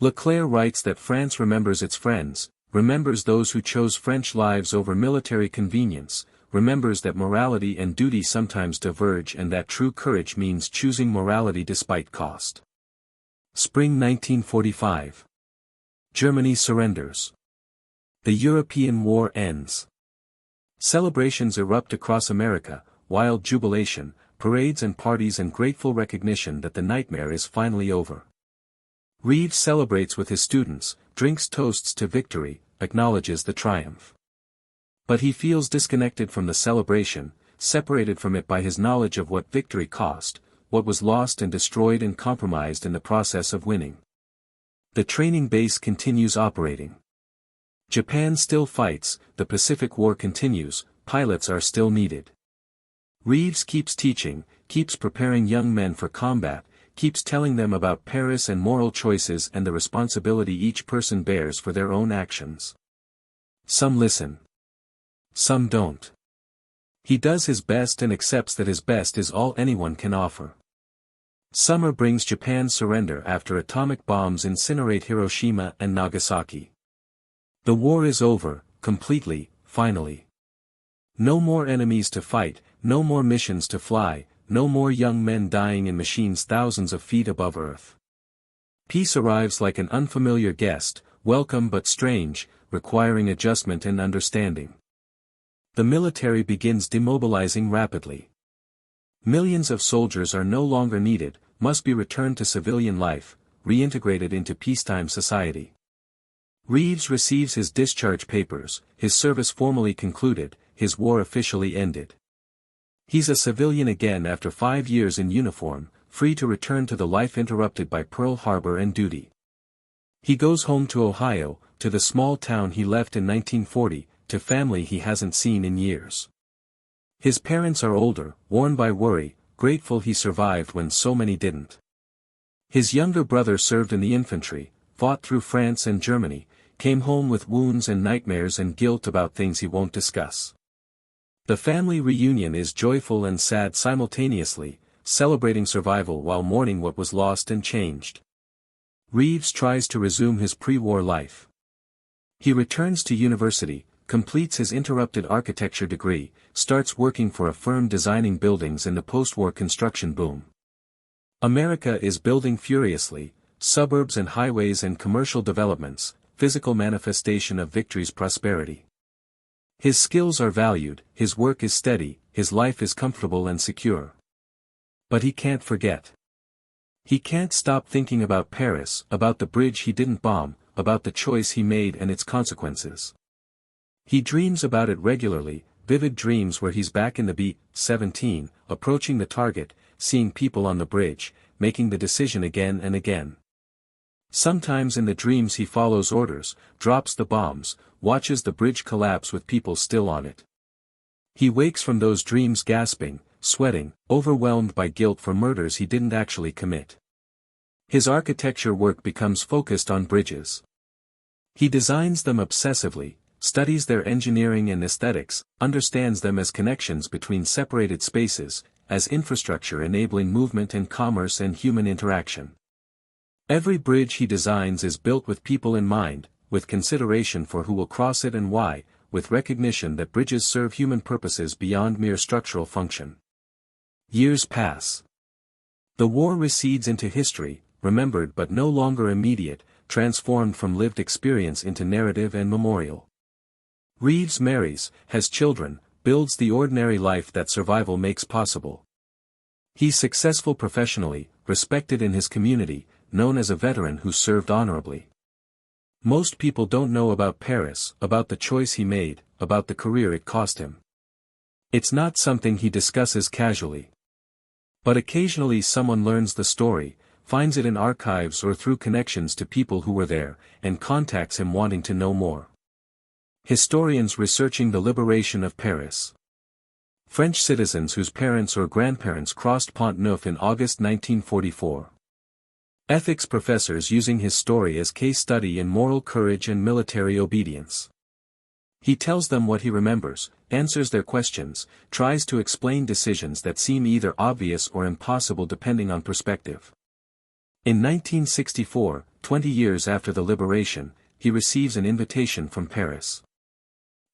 Leclerc writes that France remembers its friends, remembers those who chose French lives over military convenience, remembers that morality and duty sometimes diverge and that true courage means choosing morality despite cost. Spring 1945. Germany surrenders. The European war ends. Celebrations erupt across America, wild jubilation, parades and parties and grateful recognition that the nightmare is finally over. Reeves celebrates with his students, drinks toasts to victory, acknowledges the triumph. But he feels disconnected from the celebration, separated from it by his knowledge of what victory cost, what was lost and destroyed and compromised in the process of winning. The training base continues operating. Japan still fights, the Pacific War continues, pilots are still needed. Reeves keeps teaching, keeps preparing young men for combat, keeps telling them about Paris and moral choices and the responsibility each person bears for their own actions. Some listen. Some don't. He does his best and accepts that his best is all anyone can offer. Summer brings Japan's surrender after atomic bombs incinerate Hiroshima and Nagasaki. The war is over, completely, finally. No more enemies to fight, no more missions to fly, no more young men dying in machines thousands of feet above Earth. Peace arrives like an unfamiliar guest, welcome but strange, requiring adjustment and understanding. The military begins demobilizing rapidly. Millions of soldiers are no longer needed, must be returned to civilian life, reintegrated into peacetime society. Reeves receives his discharge papers, his service formally concluded, his war officially ended. He's a civilian again after 5 years in uniform, free to return to the life interrupted by Pearl Harbor and duty. He goes home to Ohio, to the small town he left in 1940, to family he hasn't seen in years. His parents are older, worn by worry, grateful he survived when so many didn't. His younger brother served in the infantry, fought through France and Germany, came home with wounds and nightmares and guilt about things he won't discuss. The family reunion is joyful and sad simultaneously, celebrating survival while mourning what was lost and changed. Reeves tries to resume his pre-war life. He returns to university, completes his interrupted architecture degree, starts working for a firm designing buildings in the post-war construction boom. America is building furiously, suburbs and highways and commercial developments, physical manifestation of victory's prosperity. His skills are valued, his work is steady, his life is comfortable and secure. But he can't forget. He can't stop thinking about Paris, about the bridge he didn't bomb, about the choice he made and its consequences. He dreams about it regularly, vivid dreams where he's back in the B-17, approaching the target, seeing people on the bridge, making the decision again and again. Sometimes in the dreams he follows orders, drops the bombs, watches the bridge collapse with people still on it. He wakes from those dreams gasping, sweating, overwhelmed by guilt for murders he didn't actually commit. His architecture work becomes focused on bridges. He designs them obsessively, studies their engineering and aesthetics, understands them as connections between separated spaces, as infrastructure enabling movement and commerce and human interaction. Every bridge he designs is built with people in mind, with consideration for who will cross it and why, with recognition that bridges serve human purposes beyond mere structural function. Years pass. The war recedes into history, remembered but no longer immediate, transformed from lived experience into narrative and memorial. Reeves marries, has children, builds the ordinary life that survival makes possible. He's successful professionally, respected in his community, known as a veteran who served honorably. Most people don't know about Paris, about the choice he made, about the career it cost him. It's not something he discusses casually. But occasionally someone learns the story, finds it in archives or through connections to people who were there, and contacts him wanting to know more. Historians researching the liberation of Paris. French citizens whose parents or grandparents crossed Pont Neuf in August 1944. Ethics professors using his story as case study in moral courage and military obedience. He tells them what he remembers, answers their questions, tries to explain decisions that seem either obvious or impossible depending on perspective. In 1964, 20 years after the liberation, he receives an invitation from Paris.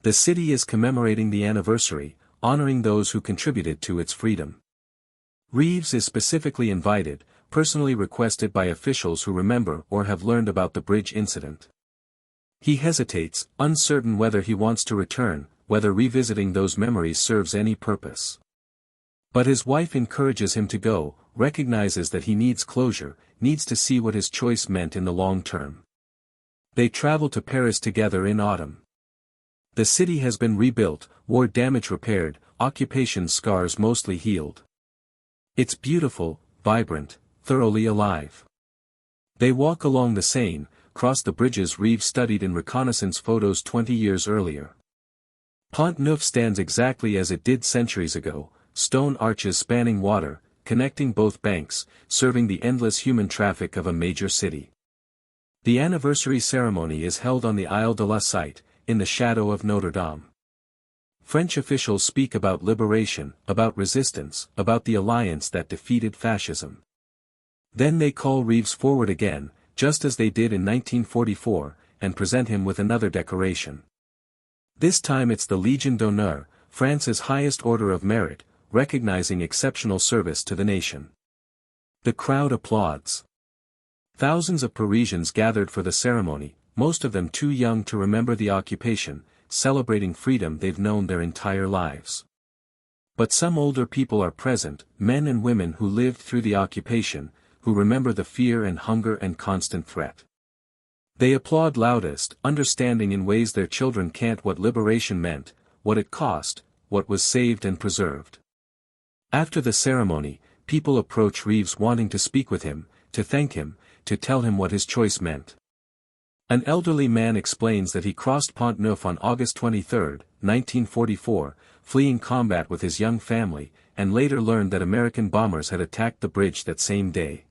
The city is commemorating the anniversary, honoring those who contributed to its freedom. Reeves is specifically invited, personally requested by officials who remember or have learned about the bridge incident. He hesitates, uncertain whether he wants to return, whether revisiting those memories serves any purpose. But his wife encourages him to go, recognizes that he needs closure, needs to see what his choice meant in the long term. They travel to Paris together in autumn. The city has been rebuilt, war damage repaired, occupation scars mostly healed. It's beautiful, vibrant, thoroughly alive. They walk along the Seine, cross the bridges Reeves studied in reconnaissance photos 20 years earlier. Pont Neuf stands exactly as it did centuries ago, stone arches spanning water, connecting both banks, serving the endless human traffic of a major city. The anniversary ceremony is held on the Isle de la Cité, in the shadow of Notre Dame. French officials speak about liberation, about resistance, about the alliance that defeated fascism. Then they call Reeves forward again, just as they did in 1944, and present him with another decoration. This time it's the Légion d'honneur, France's highest order of merit, recognizing exceptional service to the nation. The crowd applauds. Thousands of Parisians gathered for the ceremony, most of them too young to remember the occupation, celebrating freedom they've known their entire lives. But some older people are present, men and women who lived through the occupation, who remember the fear and hunger and constant threat. They applaud loudest, understanding in ways their children can't what liberation meant, what it cost, what was saved and preserved. After the ceremony, people approach Reeves wanting to speak with him, to thank him, to tell him what his choice meant. An elderly man explains that he crossed Pont Neuf on August 23, 1944, fleeing combat with his young family, and later learned that American bombers had attacked the bridge that same day.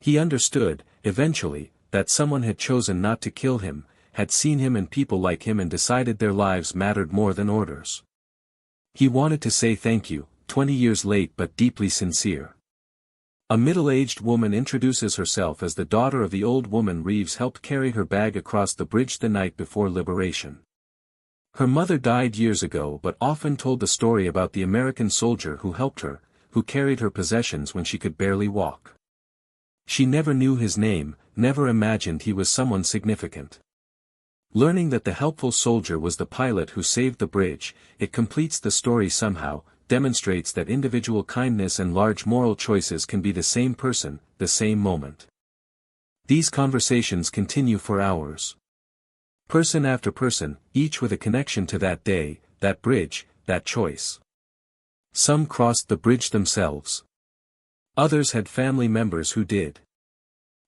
He understood, eventually, that someone had chosen not to kill him, had seen him and people like him and decided their lives mattered more than orders. He wanted to say thank you, 20 years late but deeply sincere. A middle-aged woman introduces herself as the daughter of the old woman Reeves helped carry her bag across the bridge the night before liberation. Her mother died years ago but often told the story about the American soldier who helped her, who carried her possessions when she could barely walk. She never knew his name, never imagined he was someone significant. Learning that the helpful soldier was the pilot who saved the bridge, it completes the story somehow, demonstrates that individual kindness and large moral choices can be the same person, the same moment. These conversations continue for hours. Person after person, each with a connection to that day, that bridge, that choice. Some crossed the bridge themselves. Others had family members who did.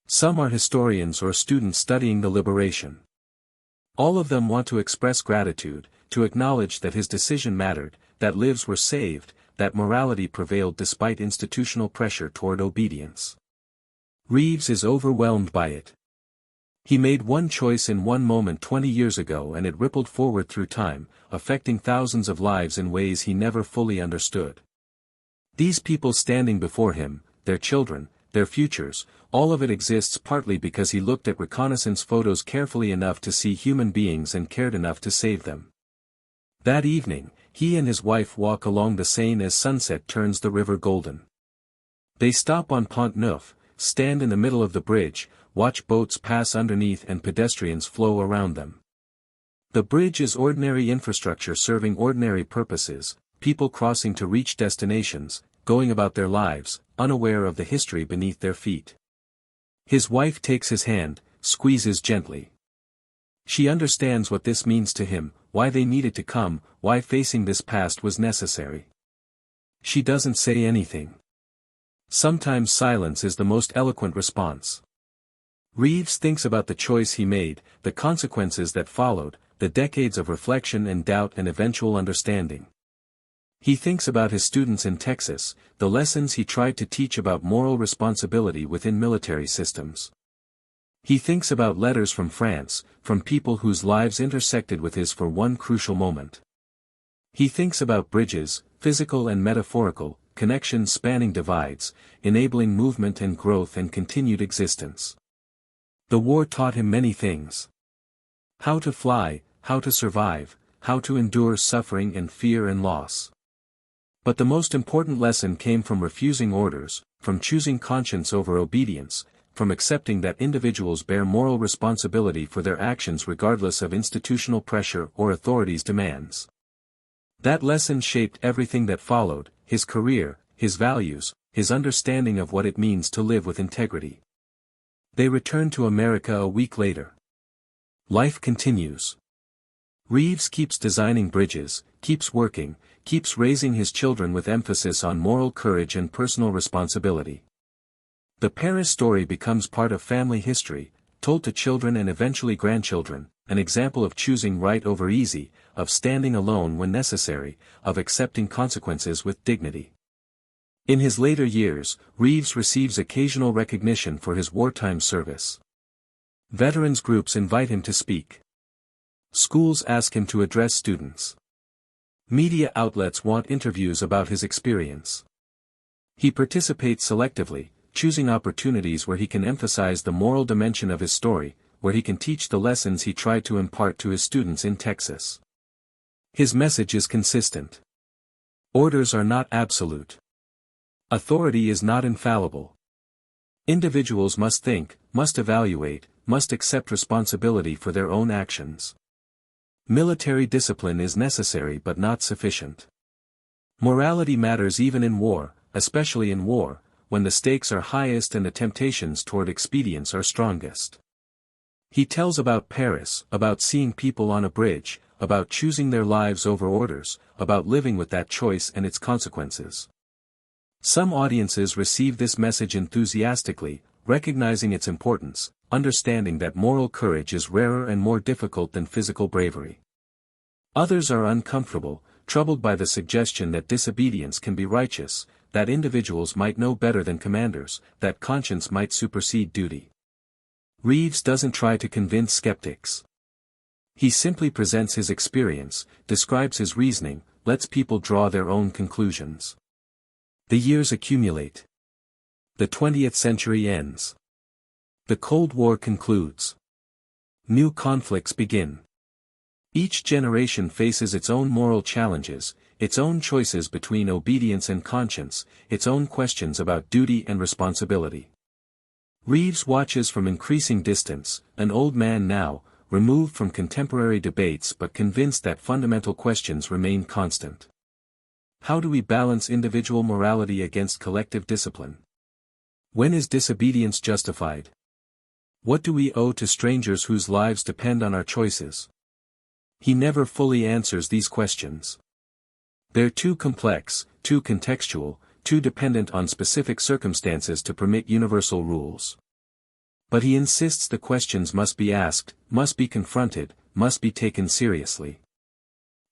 Some are historians or students studying the liberation. All of them want to express gratitude, to acknowledge that his decision mattered, that lives were saved, that morality prevailed despite institutional pressure toward obedience. Reeves is overwhelmed by it. He made one choice in one moment 20 years ago and it rippled forward through time, affecting thousands of lives in ways he never fully understood. These people standing before him, their children, their futures, all of it exists partly because he looked at reconnaissance photos carefully enough to see human beings and cared enough to save them. That evening, he and his wife walk along the Seine as sunset turns the river golden. They stop on Pont Neuf, stand in the middle of the bridge, watch boats pass underneath and pedestrians flow around them. The bridge is ordinary infrastructure serving ordinary purposes, people crossing to reach destinations, going about their lives, unaware of the history beneath their feet. His wife takes his hand, squeezes gently. She understands what this means to him, why they needed to come, why facing this past was necessary. She doesn't say anything. Sometimes silence is the most eloquent response. Reeves thinks about the choice he made, the consequences that followed, the decades of reflection and doubt and eventual understanding. He thinks about his students in Texas, the lessons he tried to teach about moral responsibility within military systems. He thinks about letters from France, from people whose lives intersected with his for one crucial moment. He thinks about bridges, physical and metaphorical, connections spanning divides, enabling movement and growth and continued existence. The war taught him many things. How to fly, how to survive, how to endure suffering and fear and loss. But the most important lesson came from refusing orders, from choosing conscience over obedience, from accepting that individuals bear moral responsibility for their actions regardless of institutional pressure or authorities' demands. That lesson shaped everything that followed, his career, his values, his understanding of what it means to live with integrity. They returned to America a week later. Life continues. Reeves keeps designing bridges, keeps working, keeps raising his children with emphasis on moral courage and personal responsibility. The Paris story becomes part of family history, told to children and eventually grandchildren, an example of choosing right over easy, of standing alone when necessary, of accepting consequences with dignity. In his later years, Reeves receives occasional recognition for his wartime service. Veterans groups invite him to speak. Schools ask him to address students. Media outlets want interviews about his experience. He participates selectively, choosing opportunities where he can emphasize the moral dimension of his story, where he can teach the lessons he tried to impart to his students in Texas. His message is consistent. Orders are not absolute. Authority is not infallible. Individuals must think, must evaluate, must accept responsibility for their own actions. Military discipline is necessary but not sufficient. Morality matters even in war, especially in war, when the stakes are highest and the temptations toward expedience are strongest. He tells about Paris, about seeing people on a bridge, about choosing their lives over orders, about living with that choice and its consequences. Some audiences receive this message enthusiastically, recognizing its importance, understanding that moral courage is rarer and more difficult than physical bravery. Others are uncomfortable, troubled by the suggestion that disobedience can be righteous, that individuals might know better than commanders, that conscience might supersede duty. Reeves doesn't try to convince skeptics. He simply presents his experience, describes his reasoning, lets people draw their own conclusions. The years accumulate. The 20th century ends. The Cold War concludes. New conflicts begin. Each generation faces its own moral challenges, its own choices between obedience and conscience, its own questions about duty and responsibility. Reeves watches from increasing distance, an old man now, removed from contemporary debates but convinced that fundamental questions remain constant. How do we balance individual morality against collective discipline? When is disobedience justified? What do we owe to strangers whose lives depend on our choices? He never fully answers these questions. They're too complex, too contextual, too dependent on specific circumstances to permit universal rules. But he insists the questions must be asked, must be confronted, must be taken seriously.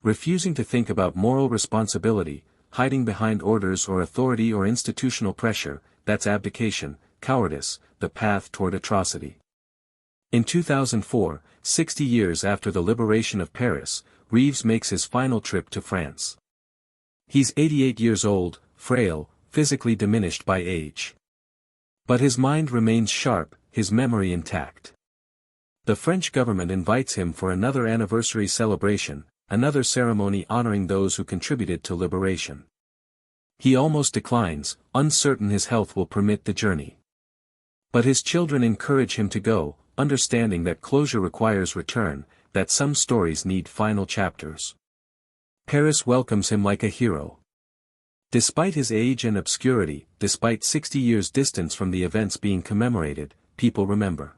Refusing to think about moral responsibility, hiding behind orders or authority or institutional pressure, that's abdication, cowardice, the path toward atrocity. In 2004, 60 years after the liberation of Paris, Reeves makes his final trip to France. He's 88 years old, frail, physically diminished by age. But his mind remains sharp, his memory intact. The French government invites him for another anniversary celebration, another ceremony honoring those who contributed to liberation. He almost declines, uncertain his health will permit the journey. But his children encourage him to go, understanding that closure requires return, that some stories need final chapters. Paris welcomes him like a hero. Despite his age and obscurity, despite 60 years' distance from the events being commemorated, people remember.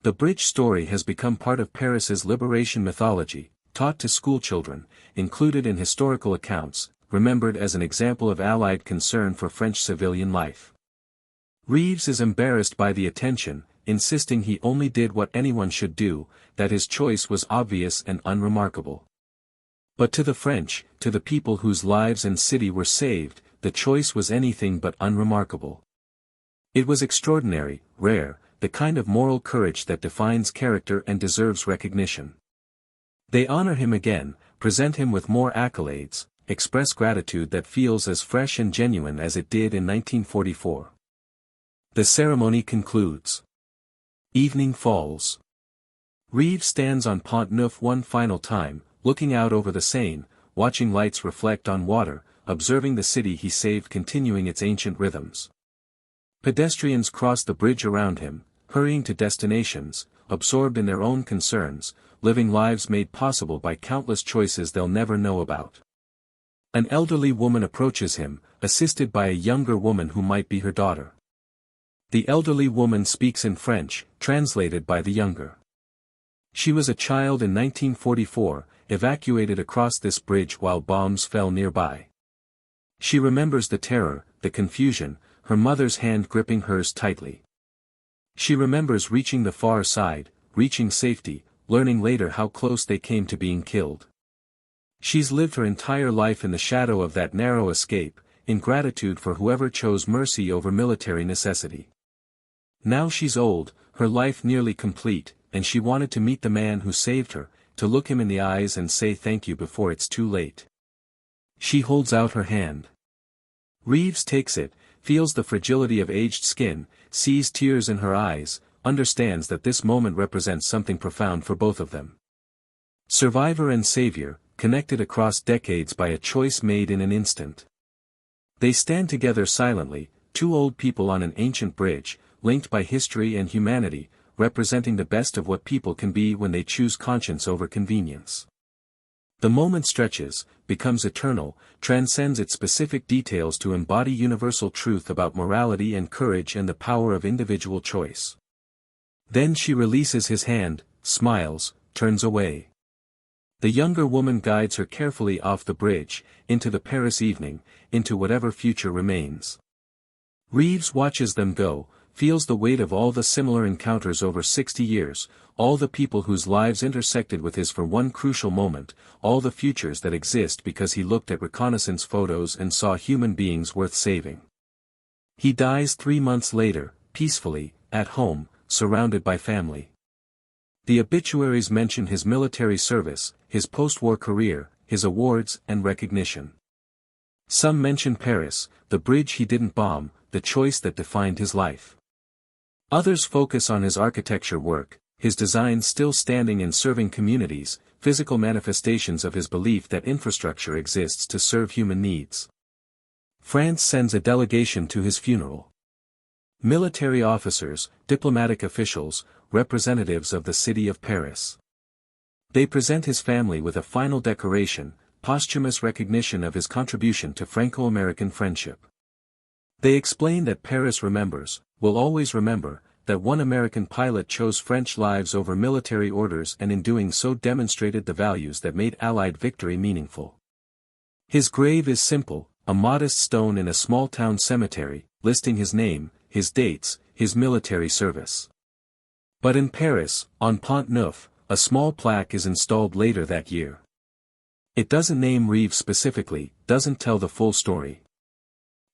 The bridge story has become part of Paris's liberation mythology, taught to schoolchildren, included in historical accounts, remembered as an example of Allied concern for French civilian life. Reeves is embarrassed by the attention, insisting he only did what anyone should do, that his choice was obvious and unremarkable. But to the French, to the people whose lives and city were saved, the choice was anything but unremarkable. It was extraordinary, rare, the kind of moral courage that defines character and deserves recognition. They honor him again, present him with more accolades, express gratitude that feels as fresh and genuine as it did in 1944. The ceremony concludes. Evening falls. Reeves stands on Pont Neuf one final time, looking out over the Seine, watching lights reflect on water, observing the city he saved continuing its ancient rhythms. Pedestrians cross the bridge around him, hurrying to destinations, absorbed in their own concerns, living lives made possible by countless choices they'll never know about. An elderly woman approaches him, assisted by a younger woman who might be her daughter. The elderly woman speaks in French, translated by the younger. She was a child in 1944, evacuated across this bridge while bombs fell nearby. She remembers the terror, the confusion, her mother's hand gripping hers tightly. She remembers reaching the far side, reaching safety, learning later how close they came to being killed. She's lived her entire life in the shadow of that narrow escape, in gratitude for whoever chose mercy over military necessity. Now she's old, her life nearly complete, and she wanted to meet the man who saved her, to look him in the eyes and say thank you before it's too late. She holds out her hand. Reeves takes it, feels the fragility of aged skin, sees tears in her eyes, understands that this moment represents something profound for both of them. Survivor and savior, connected across decades by a choice made in an instant. They stand together silently, two old people on an ancient bridge, linked by history and humanity, representing the best of what people can be when they choose conscience over convenience. The moment stretches, becomes eternal, transcends its specific details to embody universal truth about morality and courage and the power of individual choice. Then she releases his hand, smiles, turns away. The younger woman guides her carefully off the bridge, into the Paris evening, into whatever future remains. Reeves watches them go, feels the weight of all the similar encounters over 60 years, all the people whose lives intersected with his for one crucial moment, all the futures that exist because he looked at reconnaissance photos and saw human beings worth saving. He dies 3 months later, peacefully, at home, surrounded by family. The obituaries mention his military service, his post-war career, his awards and recognition. Some mention Paris, the bridge he didn't bomb, the choice that defined his life. Others focus on his architecture work, his designs still standing and serving communities, physical manifestations of his belief that infrastructure exists to serve human needs. France sends a delegation to his funeral. Military officers, diplomatic officials, representatives of the city of Paris. They present his family with a final decoration, posthumous recognition of his contribution to Franco-American friendship. They explain that Paris remembers, will always remember, that one American pilot chose French lives over military orders and in doing so demonstrated the values that made Allied victory meaningful. His grave is simple, a modest stone in a small-town cemetery, listing his name, his dates, his military service. But in Paris, on Pont Neuf, a small plaque is installed later that year. It doesn't name Reeves specifically, doesn't tell the full story.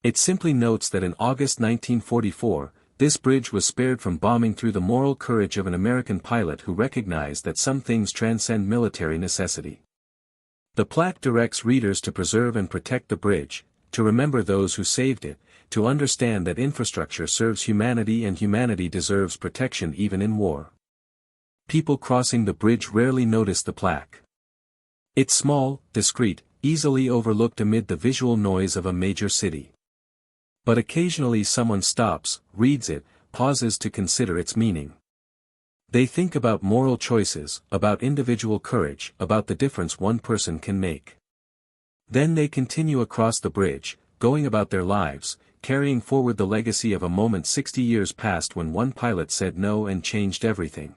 It simply notes that in August 1944, this bridge was spared from bombing through the moral courage of an American pilot who recognized that some things transcend military necessity. The plaque directs readers to preserve and protect the bridge, to remember those who saved it, to understand that infrastructure serves humanity and humanity deserves protection even in war. People crossing the bridge rarely notice the plaque. It's small, discreet, easily overlooked amid the visual noise of a major city. But occasionally someone stops, reads it, pauses to consider its meaning. They think about moral choices, about individual courage, about the difference one person can make. Then they continue across the bridge, going about their lives, carrying forward the legacy of a moment 60 years past when one pilot said no and changed everything.